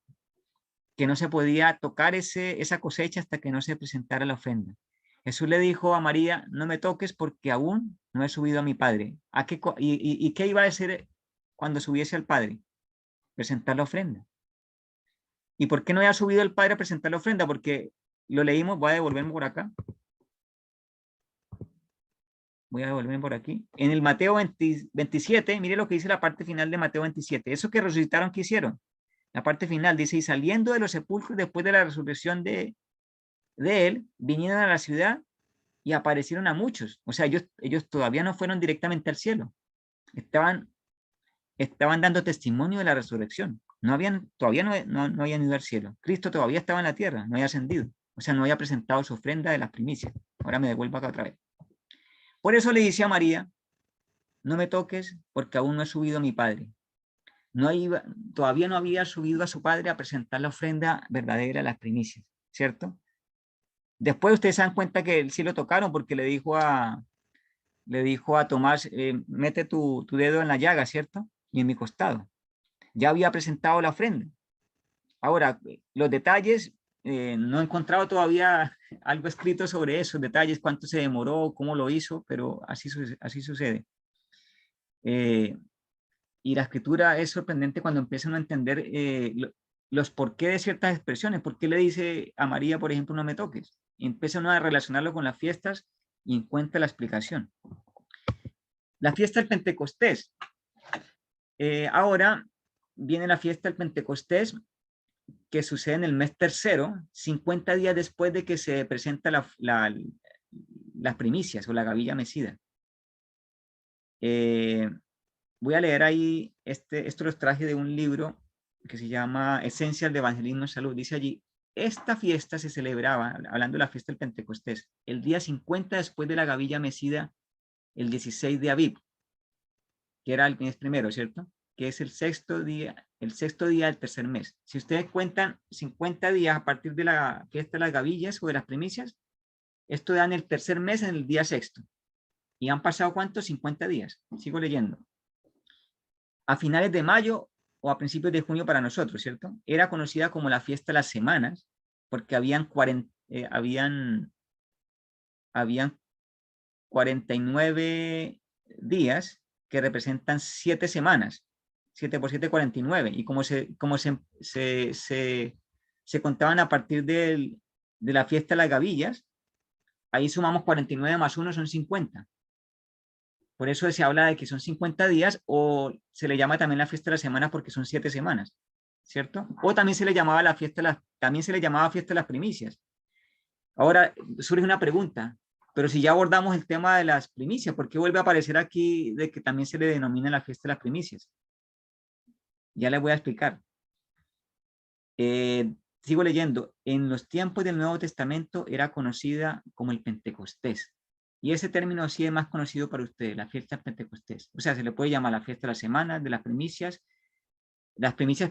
que no se podía tocar esa cosecha hasta que no se presentara la ofrenda. Jesús le dijo a María, no me toques porque aún no he subido a mi Padre. ¿Y qué iba a hacer cuando subiese al Padre? Presentar la ofrenda. ¿Y por qué no había subido el Padre a presentar la ofrenda? Porque lo leímos, voy a devolverme por acá. Voy a devolverme por aquí. En el Mateo 27, mire lo que dice la parte final de Mateo 27. Eso que resucitaron, ¿qué hicieron? La parte final dice, y saliendo de los sepulcros después de la resurrección de él, vinieron a la ciudad y aparecieron a muchos. O sea, ellos todavía no fueron directamente al cielo. Estaban dando testimonio de la resurrección. Todavía no habían ido al cielo. Cristo todavía estaba en la tierra, no había ascendido. O sea, no había presentado su ofrenda de las primicias. Ahora me devuelvo acá otra vez. Por eso le dice a María, no me toques porque aún no he subido a mi Padre. todavía no había subido a su padre a presentar la ofrenda verdadera, las primicias, ¿cierto? Después ustedes se dan cuenta que él sí lo tocaron porque le dijo a Tomás, mete tu dedo en la llaga, ¿cierto? Y en mi costado. Ya había presentado la ofrenda. Ahora, los detalles, no he encontrado todavía algo escrito sobre esos detalles, cuánto se demoró, cómo lo hizo, pero así sucede. Y la escritura es sorprendente cuando empiezan a entender los por qué de ciertas expresiones. ¿Por qué le dice a María, por ejemplo, no me toques? Y empieza uno a relacionarlo con las fiestas y encuentra la explicación. La fiesta del Pentecostés. Ahora viene la fiesta del Pentecostés, que sucede en el mes tercero, 50 días después de que se presenta las primicias o la gavilla mecida. Voy a leer ahí, esto los traje de un libro que se llama Esencias de Evangelismo en Salud. Dice allí, esta fiesta se celebraba, hablando de la fiesta del Pentecostés, el día 50 después de la gavilla mecida, el 16 de Aviv, que era el mes primero, ¿cierto? Que es el sexto día del tercer mes. Si ustedes cuentan 50 días a partir de la fiesta de las gavillas o de las primicias, esto dan el tercer mes en el día sexto. ¿Y han pasado cuántos? 50 días. Sigo leyendo. A finales de mayo o a principios de junio para nosotros, ¿cierto? Era conocida como la fiesta de las semanas, porque habían 49 días que representan 7 semanas. 7 por 7, 49. Y como se contaban a partir de la fiesta de las gavillas, ahí sumamos 49 más 1 son 50. Por eso se habla de que son 50 días, o se le llama también la fiesta de las semanas porque son 7 semanas, ¿cierto? O también se le llamaba fiesta de las primicias. Ahora surge una pregunta, pero si ya abordamos el tema de las primicias, ¿por qué vuelve a aparecer aquí de que también se le denomina la fiesta de las primicias? Ya les voy a explicar. Sigo leyendo. En los tiempos del Nuevo Testamento era conocida como el Pentecostés. Y ese término sí es más conocido para ustedes, la fiesta del Pentecostés. O sea, se le puede llamar la fiesta de las semanas, de las primicias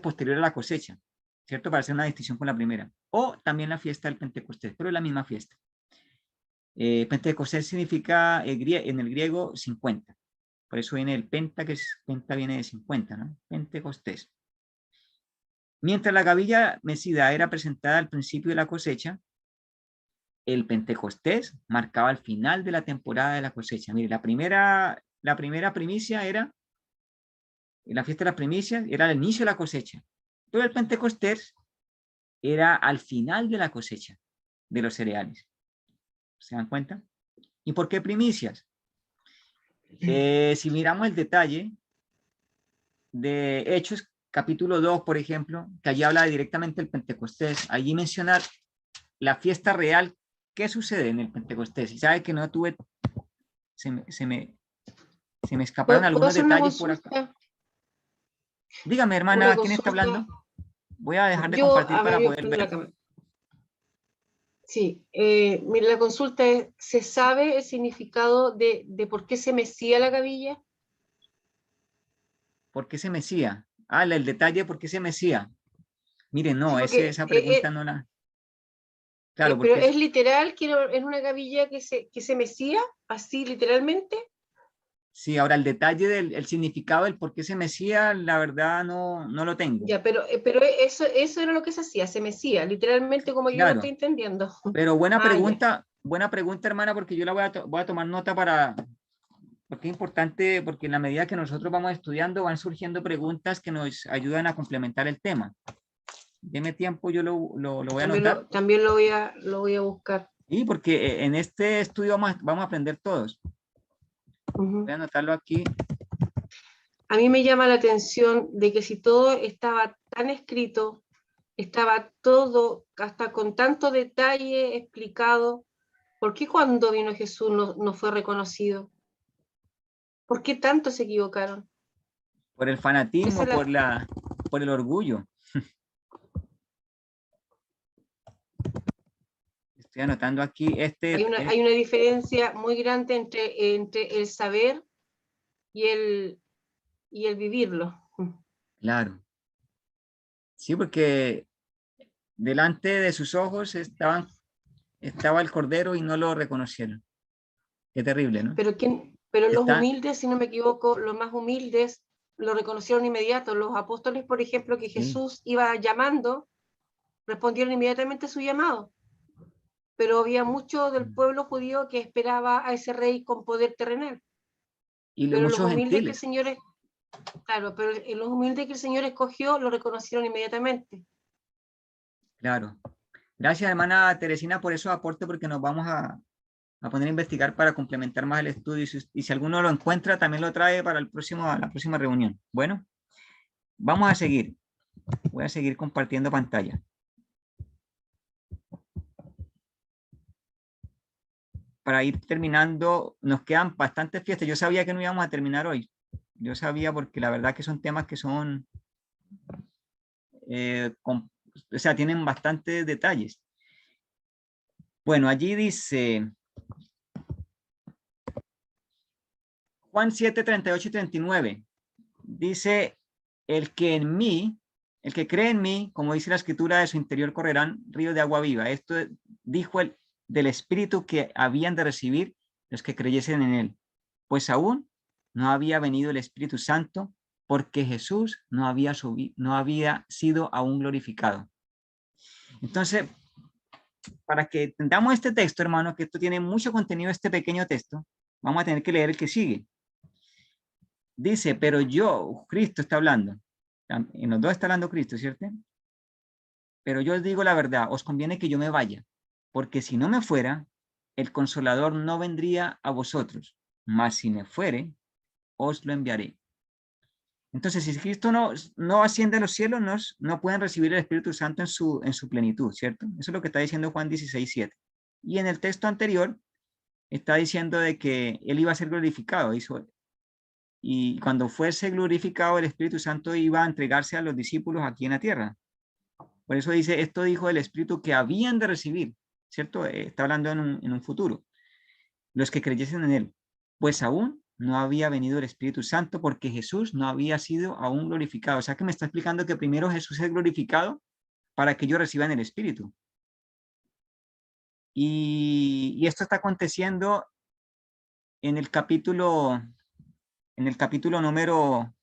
posteriores a la cosecha, ¿cierto? Para hacer una distinción con la primera. O también la fiesta del Pentecostés, pero es la misma fiesta. Pentecostés significa en el griego 50. Por eso viene el penta, penta viene de 50, ¿no? Pentecostés. Mientras la gavilla mecida era presentada al principio de la cosecha, el Pentecostés marcaba el final de la temporada de la cosecha. Mire, la primera primicia era, la fiesta de las primicias, era el inicio de la cosecha. Pero el Pentecostés era al final de la cosecha de los cereales. ¿Se dan cuenta? ¿Y por qué primicias? Si miramos el detalle de Hechos, capítulo 2, por ejemplo, que allí habla directamente del Pentecostés, allí mencionar la fiesta real. ¿Qué sucede en el Pentecostés? Y sabe que no tuve, se me escaparon algunos detalles por acá. Dígame, hermana, ¿quién está hablando? Voy a dejar de compartir para poder ver. Sí, mira, la consulta es, ¿se sabe el significado de por qué se mecía la gavilla? ¿Por qué se mecía? Ah, el detalle, ¿por qué se mecía? Mire, no, sí, esa pregunta no la... Claro, pero es literal que es una gavilla que se mecía, así literalmente. Sí, ahora el detalle del significado del por qué se mecía, la verdad no lo tengo. Ya, pero eso era lo que se hacía, se mecía, literalmente como yo lo estoy entendiendo. Pero buena pregunta, hermana, porque yo la voy a tomar nota porque es importante, porque en la medida que nosotros vamos estudiando van surgiendo preguntas que nos ayudan a complementar el tema. Deme tiempo, yo lo voy a anotar. También lo voy a buscar. Sí, porque en este estudio vamos a aprender todos. Voy a anotarlo aquí. A mí me llama la atención de que si todo estaba tan escrito, estaba todo hasta con tanto detalle explicado, ¿por qué cuando vino Jesús no fue reconocido? ¿Por qué tanto se equivocaron? Por el fanatismo, por el orgullo. Estoy anotando aquí hay una diferencia muy grande entre el saber y el vivirlo. Claro. Sí, porque delante de sus ojos estaba el Cordero y no lo reconocieron. Qué terrible, ¿no? Pero los Está, humildes, si no me equivoco, los más humildes lo reconocieron inmediato. Los apóstoles, por ejemplo, que sí, Jesús iba llamando, respondieron inmediatamente a su llamado. Pero había mucho del pueblo judío que esperaba a ese rey con poder terrenal. y Pero los muchos humildes que el gentiles. Señor, claro, pero los humildes que el Señor escogió lo reconocieron inmediatamente. Claro. Gracias, hermana Teresina, por esos aportes, porque nos vamos a poner a investigar para complementar más el estudio. Y si alguno lo encuentra, también lo trae para la próxima reunión. Bueno, vamos a seguir. Voy a seguir compartiendo pantalla. Para ir terminando, nos quedan bastantes fiestas. Yo sabía que no íbamos a terminar hoy. Yo sabía porque la verdad que son temas que son, o sea, tienen bastantes detalles. Bueno, allí dice Juan 7, 38 y 39. Dice, el que cree en mí, como dice la escritura, de su interior correrán ríos de agua viva. Esto dijo el del Espíritu que habían de recibir los que creyesen en él. Pues aún no había venido el Espíritu Santo porque Jesús no había sido aún glorificado. Entonces, para que entendamos este texto, hermano, que esto tiene mucho contenido, este pequeño texto, vamos a tener que leer el que sigue. Dice, pero yo, Cristo está hablando, en los dos está hablando Cristo, ¿cierto? Pero yo os digo la verdad, os conviene que yo me vaya, porque si no me fuera, el Consolador no vendría a vosotros, mas si me fuere, os lo enviaré. Entonces, si Cristo no asciende a los cielos, no pueden recibir el Espíritu Santo en su plenitud, ¿cierto? Eso es lo que está diciendo Juan 16, 7. Y en el texto anterior está diciendo de que Él iba a ser glorificado, y cuando fuese glorificado, el Espíritu Santo iba a entregarse a los discípulos aquí en la tierra. Por eso dice, esto dijo el Espíritu que habían de recibir, ¿cierto? Está hablando en un futuro. Los que creyesen en Él, pues aún no había venido el Espíritu Santo porque Jesús no había sido aún glorificado. O sea que me está explicando que primero Jesús es glorificado para que ellos reciban el Espíritu. Y esto está aconteciendo en el capítulo número,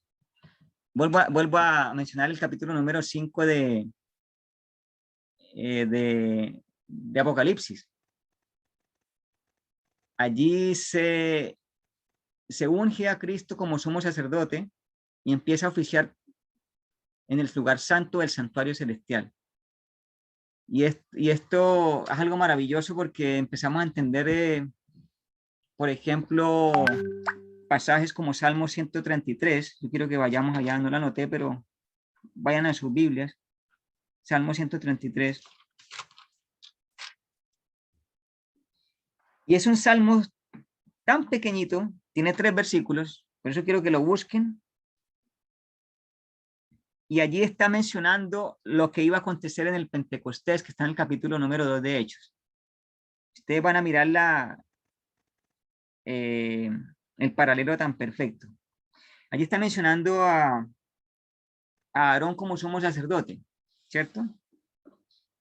vuelvo a mencionar el capítulo número 5 de Apocalipsis. Allí se unge a Cristo como sumo sacerdote y empieza a oficiar en el lugar santo del santuario celestial. Y esto es algo maravilloso porque empezamos a entender, por ejemplo, pasajes como Salmo 133. Yo quiero que vayamos allá, no la anoté, pero vayan a sus Biblias. Salmo 133. Y es un salmo tan pequeñito, tiene 3 versículos, por eso quiero que lo busquen. Y allí está mencionando lo que iba a acontecer en el Pentecostés, que está en el capítulo número 2 de Hechos. Ustedes van a mirar el paralelo tan perfecto. Allí está mencionando a Aarón como sumo sacerdote, ¿cierto?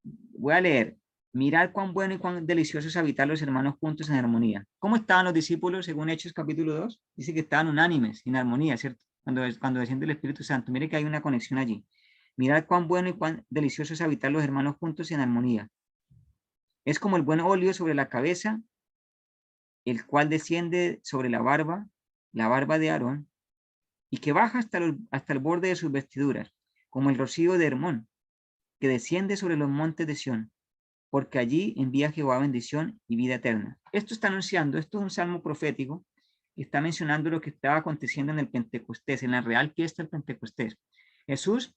Voy a leer. Mirad cuán bueno y cuán delicioso es habitar los hermanos juntos en armonía. ¿Cómo estaban los discípulos según Hechos capítulo 2? Dice que estaban unánimes, en armonía, ¿cierto? Cuando desciende el Espíritu Santo. Mire que hay una conexión allí. Mirad cuán bueno y cuán delicioso es habitar los hermanos juntos en armonía. Es como el buen óleo sobre la cabeza, el cual desciende sobre la barba de Aarón, y que baja hasta el borde de sus vestiduras, como el rocío de Hermón, que desciende sobre los montes de Sión, porque allí envía Jehová bendición y vida eterna. Esto está anunciando, esto es un salmo profético, está mencionando lo que estaba aconteciendo en el Pentecostés, en la real fiesta del Pentecostés. Jesús,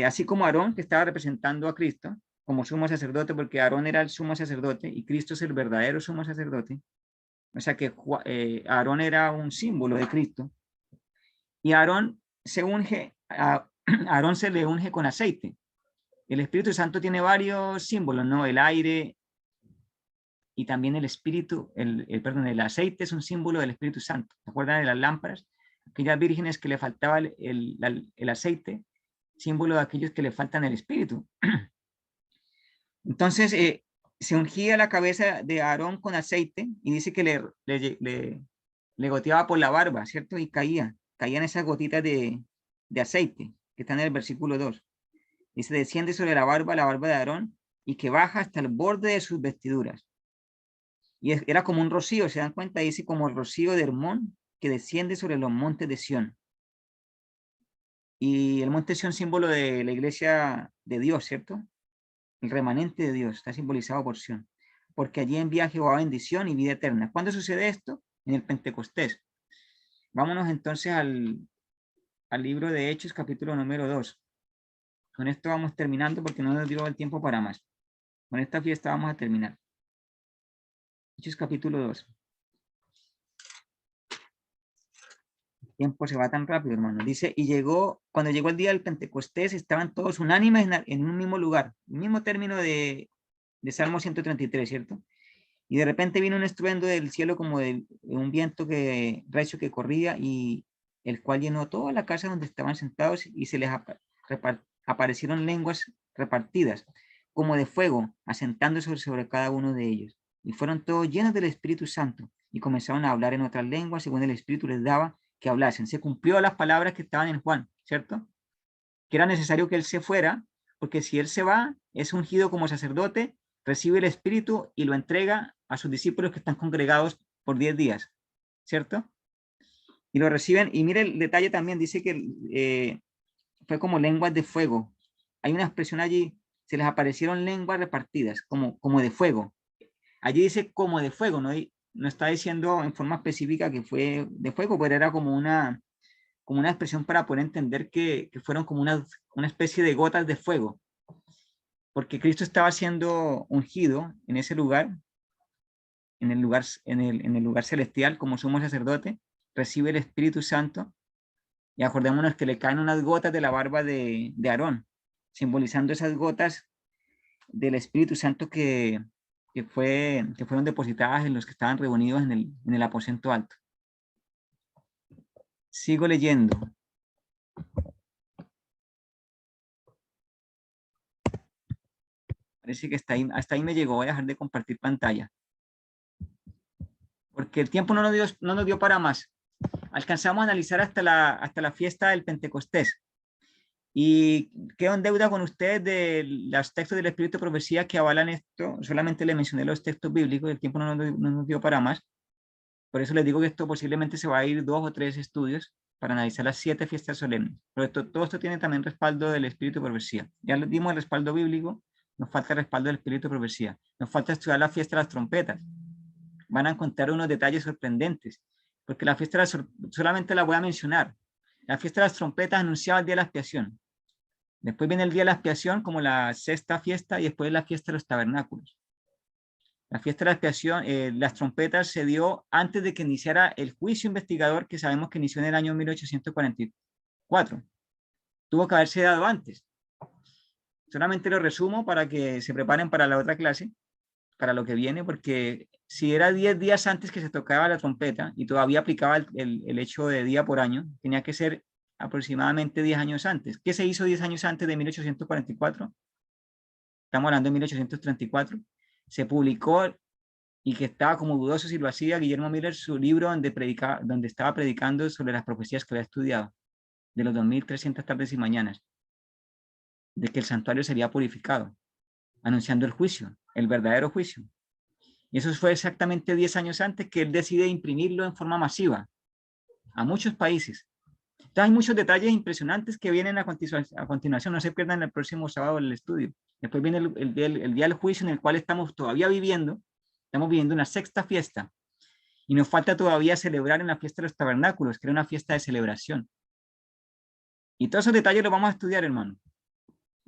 así como Aarón, que estaba representando a Cristo, como sumo sacerdote, porque Aarón era el sumo sacerdote y Cristo es el verdadero sumo sacerdote, o sea que Aarón era un símbolo de Cristo, y Aarón se le unge con aceite. El Espíritu Santo tiene varios símbolos, ¿no? El aire y también el espíritu, el aceite es un símbolo del Espíritu Santo. ¿Se acuerdan de las lámparas? aquellas vírgenes que le faltaba el aceite, símbolo de aquellos que le faltan el espíritu. Entonces, se ungía la cabeza de Aarón con aceite y dice que le goteaba por la barba, ¿cierto? Y caían esas gotitas de aceite, que están en el versículo 2. Dice, desciende sobre la barba de Aarón, y que baja hasta el borde de sus vestiduras. Y era como un rocío, ¿se dan cuenta? Dice como el rocío de Hermón, que desciende sobre los montes de Sión. Y el monte de Sión, símbolo de la iglesia de Dios, ¿cierto? El remanente de Dios, está simbolizado por Sión. Porque allí envía Jehová bendición y vida eterna. ¿Cuándo sucede esto? En el Pentecostés. Vámonos entonces al libro de Hechos, capítulo número 2. Con esto vamos terminando porque no nos dio el tiempo para más. Con esta fiesta vamos a terminar. Hechos capítulo 2. El tiempo se va tan rápido, hermano. Dice, cuando llegó el día del Pentecostés, estaban todos unánimes en un mismo lugar. El mismo término de Salmo 133, ¿cierto? Y de repente vino un estruendo del cielo como de un viento recio que corría, y el cual llenó toda la casa donde estaban sentados, y se les aparecieron lenguas repartidas, como de fuego, asentándose sobre cada uno de ellos. Y fueron todos llenos del Espíritu Santo, y comenzaron a hablar en otras lenguas, según el Espíritu les daba que hablasen. Se cumplió las palabras que estaban en Juan, ¿cierto? Que era necesario que él se fuera, porque si él se va, es ungido como sacerdote, recibe el Espíritu y lo entrega a sus discípulos que están congregados por 10 días, ¿cierto? Y lo reciben, y mire el detalle también, dice que fue como lenguas de fuego. Hay una expresión allí, se les aparecieron lenguas repartidas, como de fuego. Allí dice como de fuego, no está diciendo en forma específica que fue de fuego, pero era como una expresión para poder entender que fueron como una especie de gotas de fuego. Porque Cristo estaba siendo ungido en ese lugar, en el lugar celestial, como sumo sacerdote, recibe el Espíritu Santo, y acordémonos que le caen unas gotas de la barba de Aarón, simbolizando esas gotas del Espíritu Santo que fueron depositadas en los que estaban reunidos en el aposento alto. Sigo leyendo. Parece que hasta ahí me llegó. Voy a dejar de compartir pantalla, porque el tiempo no nos dio para más. Alcanzamos a analizar hasta la fiesta del Pentecostés. Y quedo en deuda con ustedes de los textos del Espíritu de Profecía que avalan esto. Solamente les mencioné los textos bíblicos, el tiempo no nos dio para más. Por eso les digo que esto posiblemente se va a ir 2 o 3 estudios para analizar las 7 fiestas solemnes. Pero todo esto tiene también respaldo del Espíritu de Profecía. Ya les dimos el respaldo bíblico, nos falta el respaldo del Espíritu de Profecía. Nos falta estudiar la fiesta de las trompetas. Van a encontrar unos detalles sorprendentes, porque la fiesta solamente la voy a mencionar. La fiesta de las trompetas anunciaba el día de la expiación. Después viene el día de la expiación como la 6ª fiesta, y después la fiesta de los tabernáculos. La fiesta de la expiación, las trompetas se dio antes de que iniciara el juicio investigador, que sabemos que inició en el año 1844. Tuvo que haberse dado antes. Solamente lo resumo para que se preparen para la otra clase, para lo que viene, porque si era 10 días antes que se tocaba la trompeta y todavía aplicaba el hecho de día por año, tenía que ser aproximadamente 10 años antes. ¿Qué se hizo 10 años antes de 1844? Estamos hablando de 1834. Se publicó, y que estaba como dudoso si lo hacía, Guillermo Miller, su libro donde estaba predicando sobre las profecías que había estudiado, de los 2300 tardes y mañanas, de que el santuario sería purificado, anunciando el juicio, el verdadero juicio. Y eso fue exactamente 10 años antes que él decide imprimirlo en forma masiva a muchos países. Entonces hay muchos detalles impresionantes que vienen a continuación. No se pierdan el próximo sábado el estudio. Después viene el día del juicio, en el cual estamos todavía viviendo. Estamos viviendo una 6ª fiesta. Y nos falta todavía celebrar en la fiesta de los tabernáculos, que era una fiesta de celebración. Y todos esos detalles los vamos a estudiar, hermano.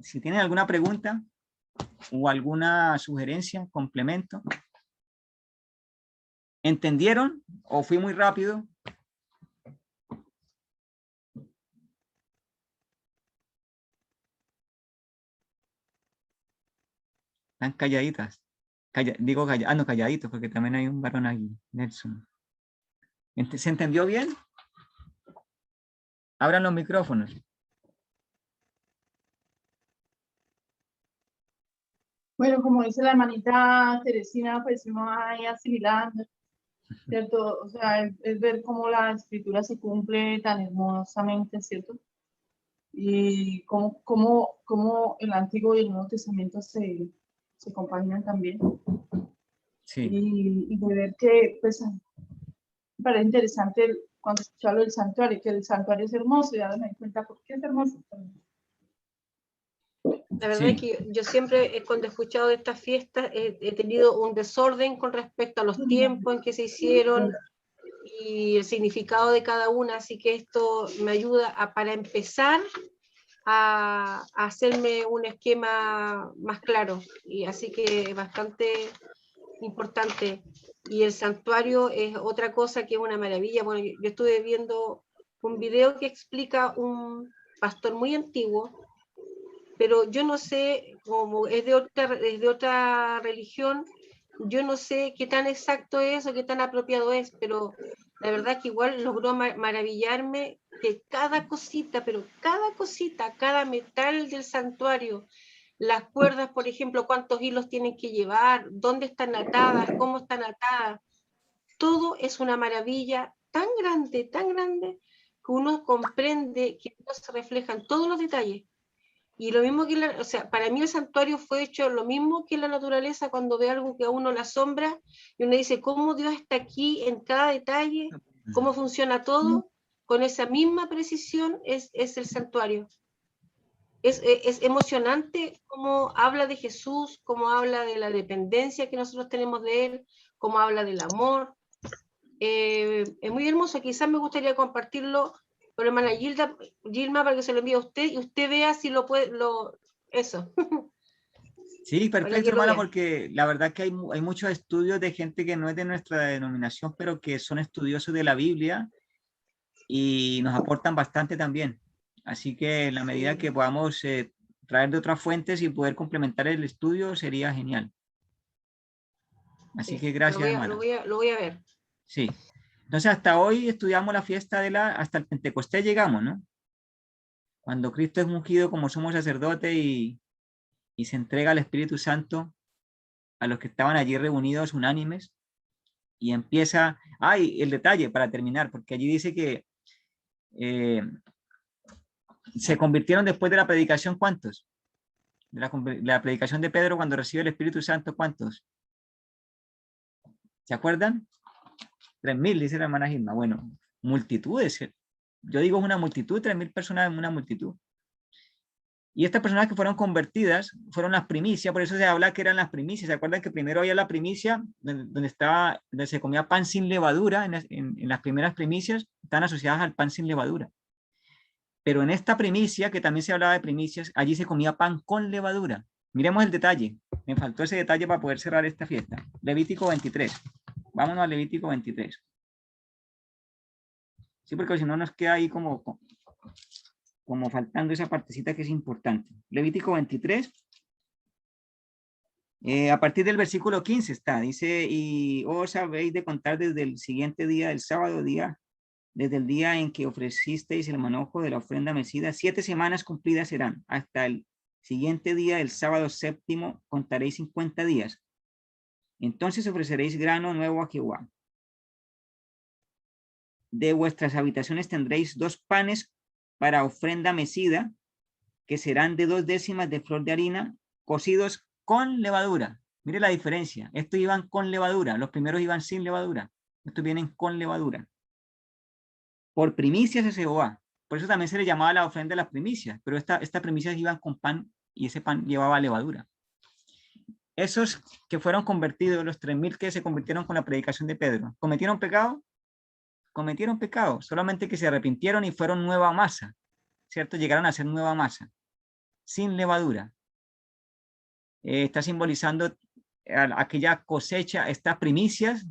Si tienen alguna pregunta o alguna sugerencia, complemento. ¿Entendieron o fui muy rápido? Están calladitas. Calladitos, porque también hay un varón aquí, Nelson. ¿Se entendió bien? Abran los micrófonos. Bueno, como dice la hermanita Teresina, pues uno va ahí asimilando, ¿cierto? O sea, es ver cómo la escritura se cumple tan hermosamente, ¿cierto? Y cómo el Antiguo y el Nuevo Testamento se compaginan también. Sí. Y de ver que, pues, me parece interesante cuando escuchaba del santuario, que el santuario es hermoso, y ahora me doy cuenta por qué es hermoso. La verdad es que yo siempre, cuando he escuchado de estas fiestas, he tenido un desorden con respecto a los tiempos en que se hicieron y el significado de cada una, así que esto me ayuda para empezar a hacerme un esquema más claro, y así que es bastante importante. Y el santuario es otra cosa que es una maravilla. Bueno, yo estuve viendo un video que explica un pastor muy antiguo, pero yo no sé, como es de otra religión, yo no sé qué tan exacto es o qué tan apropiado es, pero la verdad que igual logró maravillarme que cada cosita, pero cada cosita, cada metal del santuario, las cuerdas, por ejemplo, cuántos hilos tienen que llevar, dónde están atadas, cómo están atadas, todo es una maravilla tan grande, que uno comprende que no se reflejan todos los detalles. Y lo mismo que, o sea, para mí el santuario fue hecho lo mismo que la naturaleza cuando ve algo que a uno le asombra y uno dice, ¿cómo Dios está aquí en cada detalle? ¿Cómo funciona todo? Con esa misma precisión es el santuario. Es emocionante cómo habla de Jesús, cómo habla de la dependencia que nosotros tenemos de Él, cómo habla del amor. Es muy hermoso, quizás me gustaría compartirlo con la hermana Gilma para que se lo envíe a usted y usted vea si lo puede, eso. Sí, perfecto, hermana, porque la verdad que hay muchos estudios de gente que no es de nuestra denominación, pero que son estudiosos de la Biblia y nos aportan bastante también. Así que en la medida que podamos traer de otras fuentes y poder complementar el estudio, sería genial. Así que gracias, hermana. Lo voy a ver. Sí. Entonces, hasta hoy estudiamos la fiesta hasta el Pentecostés llegamos, ¿no? Cuando Cristo es ungido como somos sacerdote y se entrega al Espíritu Santo a los que estaban allí reunidos unánimes y empieza, el detalle para terminar, porque allí dice que se convirtieron después de la predicación, ¿cuántos? De la predicación de Pedro cuando recibe el Espíritu Santo, ¿cuántos? ¿Se acuerdan? 3.000, dice la hermana Gilma. Bueno, multitudes. Yo digo una multitud, 3.000 personas en una multitud. Y estas personas que fueron convertidas fueron las primicias, por eso se habla que eran las primicias. ¿Se acuerdan que primero había la primicia, donde se comía pan sin levadura? En las primeras primicias están asociadas al pan sin levadura. Pero en esta primicia, que también se hablaba de primicias, allí se comía pan con levadura. Miremos el detalle. Me faltó ese detalle para poder cerrar esta fiesta. Levítico 23. Vámonos a Levítico 23. Sí, porque si no nos queda ahí como faltando esa partecita que es importante. Levítico 23. A partir del versículo 15 está. Dice, y os habéis de contar desde el siguiente día del sábado, desde el día en que ofrecisteis el manojo de la ofrenda mecida, 7 semanas cumplidas serán. Hasta el siguiente día del sábado séptimo contaréis 50 días. Entonces ofreceréis grano nuevo a Jehová. De vuestras habitaciones tendréis 2 panes para ofrenda mecida, que serán de 2 décimas de flor de harina, cocidos con levadura. Mire la diferencia. Estos iban con levadura. Los primeros iban sin levadura. Estos vienen con levadura. Por primicias de Jehová. Por eso también se le llamaba la ofrenda de las primicias. Pero estas primicias iban con pan y ese pan llevaba levadura. Esos que fueron convertidos, los 3.000 que se convirtieron con la predicación de Pedro, ¿cometieron pecado? Cometieron pecado, solamente que se arrepintieron y fueron nueva masa, ¿cierto? Llegaron a ser nueva masa, sin levadura. Está simbolizando aquella cosecha, estas primicias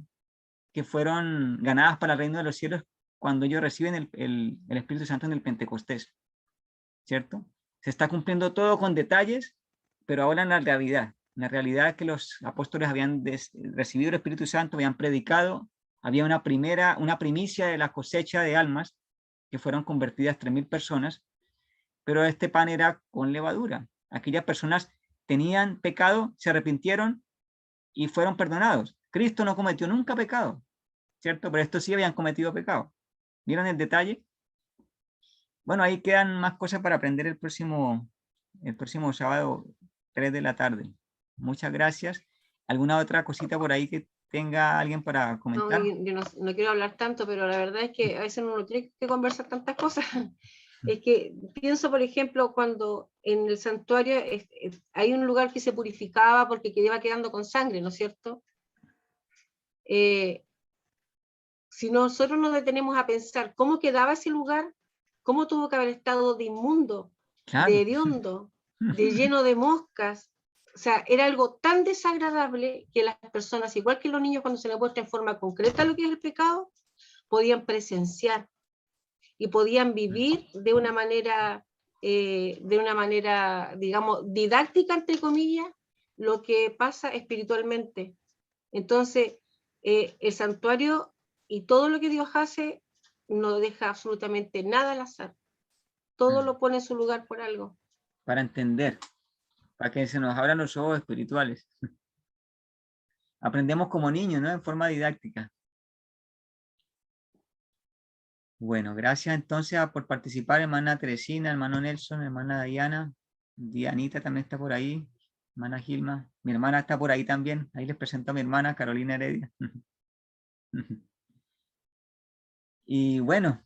que fueron ganadas para el reino de los cielos cuando ellos reciben el Espíritu Santo en el Pentecostés, ¿cierto? Se está cumpliendo todo con detalles, pero ahora en la realidad que los apóstoles habían recibido el Espíritu Santo, habían predicado, había una primicia de la cosecha de almas que fueron convertidas 3.000 personas, pero este pan era con levadura. Aquellas personas tenían pecado, se arrepintieron y fueron perdonados. Cristo no cometió nunca pecado, ¿cierto? Pero estos sí habían cometido pecado. ¿Vieron el detalle? Bueno, ahí quedan más cosas para aprender el próximo sábado, 3 de la tarde. Muchas gracias. ¿Alguna otra cosita por ahí que tenga alguien para comentar? No, yo no quiero hablar tanto, pero la verdad es que a veces uno no tiene que conversar tantas cosas. Es que pienso, por ejemplo, cuando en el santuario hay un lugar que se purificaba porque iba quedando con sangre, ¿no es cierto? Si nosotros nos detenemos a pensar cómo quedaba ese lugar, cómo tuvo que haber estado de inmundo, Claro. de hediondo, de lleno de moscas. O sea, era algo tan desagradable que las personas, igual que los niños cuando se les muestra en forma concreta lo que es el pecado, podían presenciar y podían vivir de una manera, digamos, didáctica, entre comillas, lo que pasa espiritualmente. Entonces, el santuario y todo lo que Dios hace no deja absolutamente nada al azar. Todo lo pone en su lugar por algo. Para entender, para que se nos abran los ojos espirituales. Aprendemos como niños, ¿no? En forma didáctica. Bueno, gracias entonces por participar, hermana Teresina, hermano Nelson, hermana Diana, Dianita también está por ahí, hermana Gilma, mi hermana está por ahí también, ahí les presento a mi hermana Carolina Heredia. Y bueno,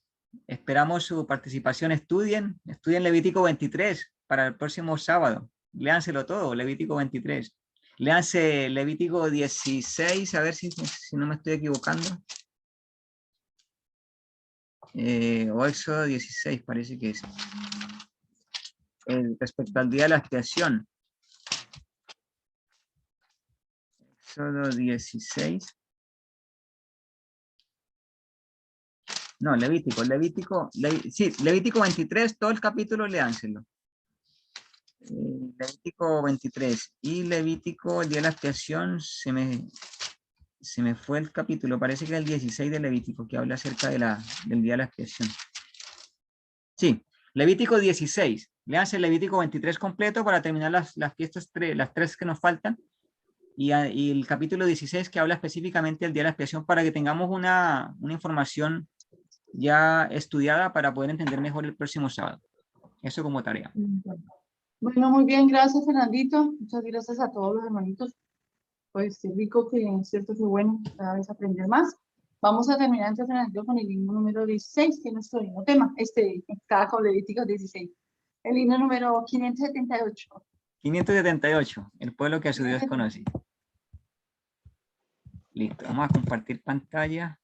esperamos su participación, estudien Levítico 23 para el próximo sábado, léanselo todo, Levítico 23. Léanse Levítico 16, a ver si no me estoy equivocando. O Éxodo 16 parece que es. Respecto al día de la expiación. Éxodo 16. No, Levítico 23, todo el capítulo léanselo. Levítico 23 y Levítico, el día de la expiación, se me fue el capítulo, parece que es el 16 de Levítico, que habla acerca de del día de la expiación. Sí, Levítico 16, léanse el Levítico 23 completo para terminar las fiestas, las tres que nos faltan, y el capítulo 16 que habla específicamente del día de la expiación para que tengamos una información ya estudiada para poder entender mejor el próximo sábado. Eso como tarea. Bueno, muy bien, gracias Fernandito, muchas gracias a todos los hermanitos. Pues es rico que es cierto que bueno, cada vez aprender más. Vamos a terminar entonces Fernandito con el himno número 16, que es nuestro mismo tema, cada con Levítico 16. El himno número 578. 578, el pueblo que a su Dios conoce. Listo, vamos a compartir pantalla.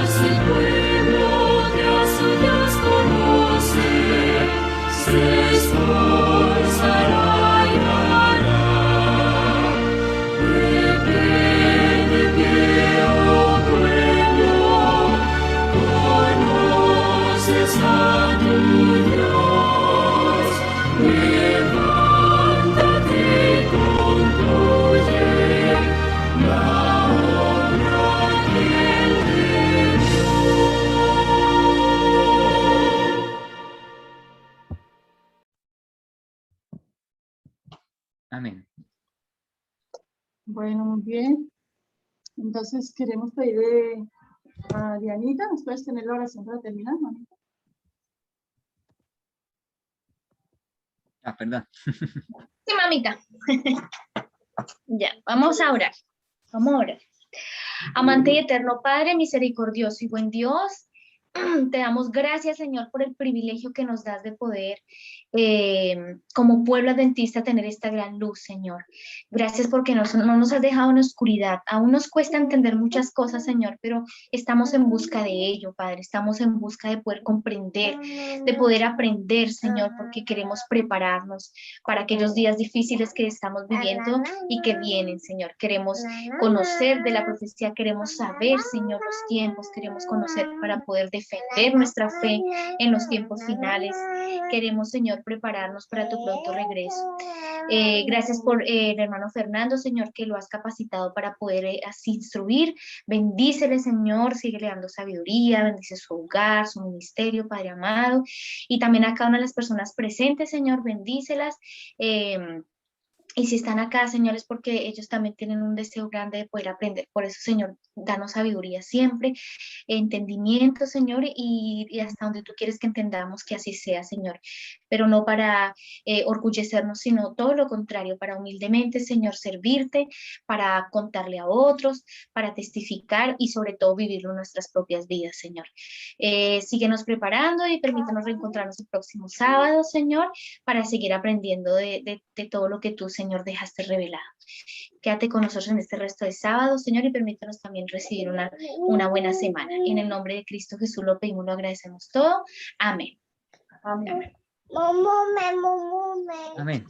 Así Bueno, muy bien. Entonces queremos pedirle a Dianita, ¿nos puedes tener la oración para terminar, mamita? Ah, perdón. Sí, mamita. Ya, vamos a orar. Vamos a orar. Amante y eterno Padre, misericordioso y buen Dios, te damos gracias, Señor, por el privilegio que nos das de poder, como pueblo adventista, tener esta gran luz, Señor. Gracias porque no nos has dejado en oscuridad. Aún nos cuesta entender muchas cosas, Señor, pero estamos en busca de ello, Padre. Estamos en busca de poder comprender, de poder aprender, Señor, porque queremos prepararnos para aquellos días difíciles que estamos viviendo y que vienen, Señor. Queremos conocer de la profecía, queremos saber, Señor, los tiempos, queremos conocer para poder defender nuestra fe en los tiempos finales. Queremos, Señor, prepararnos para tu pronto regreso. Gracias por el hermano Fernando, Señor, que lo has capacitado para poder así instruir. Bendícele, Señor, sigue dando sabiduría, bendice su hogar, su ministerio, Padre amado, y también a cada una de las personas presentes, Señor, bendícelas. Y si están acá, Señor, es porque ellos también tienen un deseo grande de poder aprender. Por eso, Señor, danos sabiduría siempre, entendimiento, Señor, y hasta donde tú quieres que entendamos que así sea, Señor. Pero no para orgullecernos, sino todo lo contrario, para humildemente, Señor, servirte, para contarle a otros, para testificar y sobre todo vivirlo en nuestras propias vidas, Señor. Síguenos preparando y permítanos reencontrarnos el próximo sábado, Señor, para seguir aprendiendo de todo lo que tú, Señor, dejaste revelado. Quédate con nosotros en este resto de sábado, Señor, y permítanos también recibir una buena semana. En el nombre de Cristo Jesús lo pedimos, lo agradecemos todo. Amén. Amén. Amén.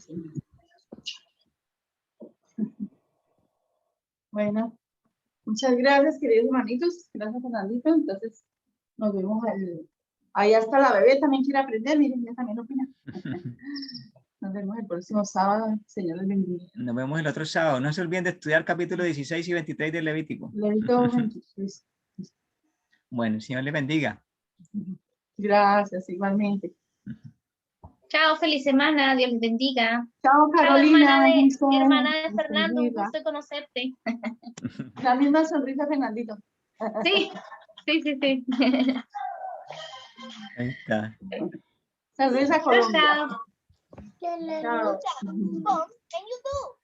Bueno, muchas gracias, queridos hermanitos. Gracias, Fernandito. Entonces, nos vemos ahí hasta la bebé también quiere aprender. Miren, ella también opina. Nos vemos el próximo sábado. Señor les bendiga. Nos vemos el otro sábado. No se olviden de estudiar capítulos 16 y 23 del Levítico. Levítico 26. Bueno, el Señor les bendiga. Gracias, igualmente. Chao, feliz semana, Dios les bendiga. Chao, Chao, Carolina. hermana de Fernando, un gusto conocerte. La misma sonrisa, Fernandito. Sí. Ahí está. Sonrisa Colombia. Chao. Chao. En YouTube.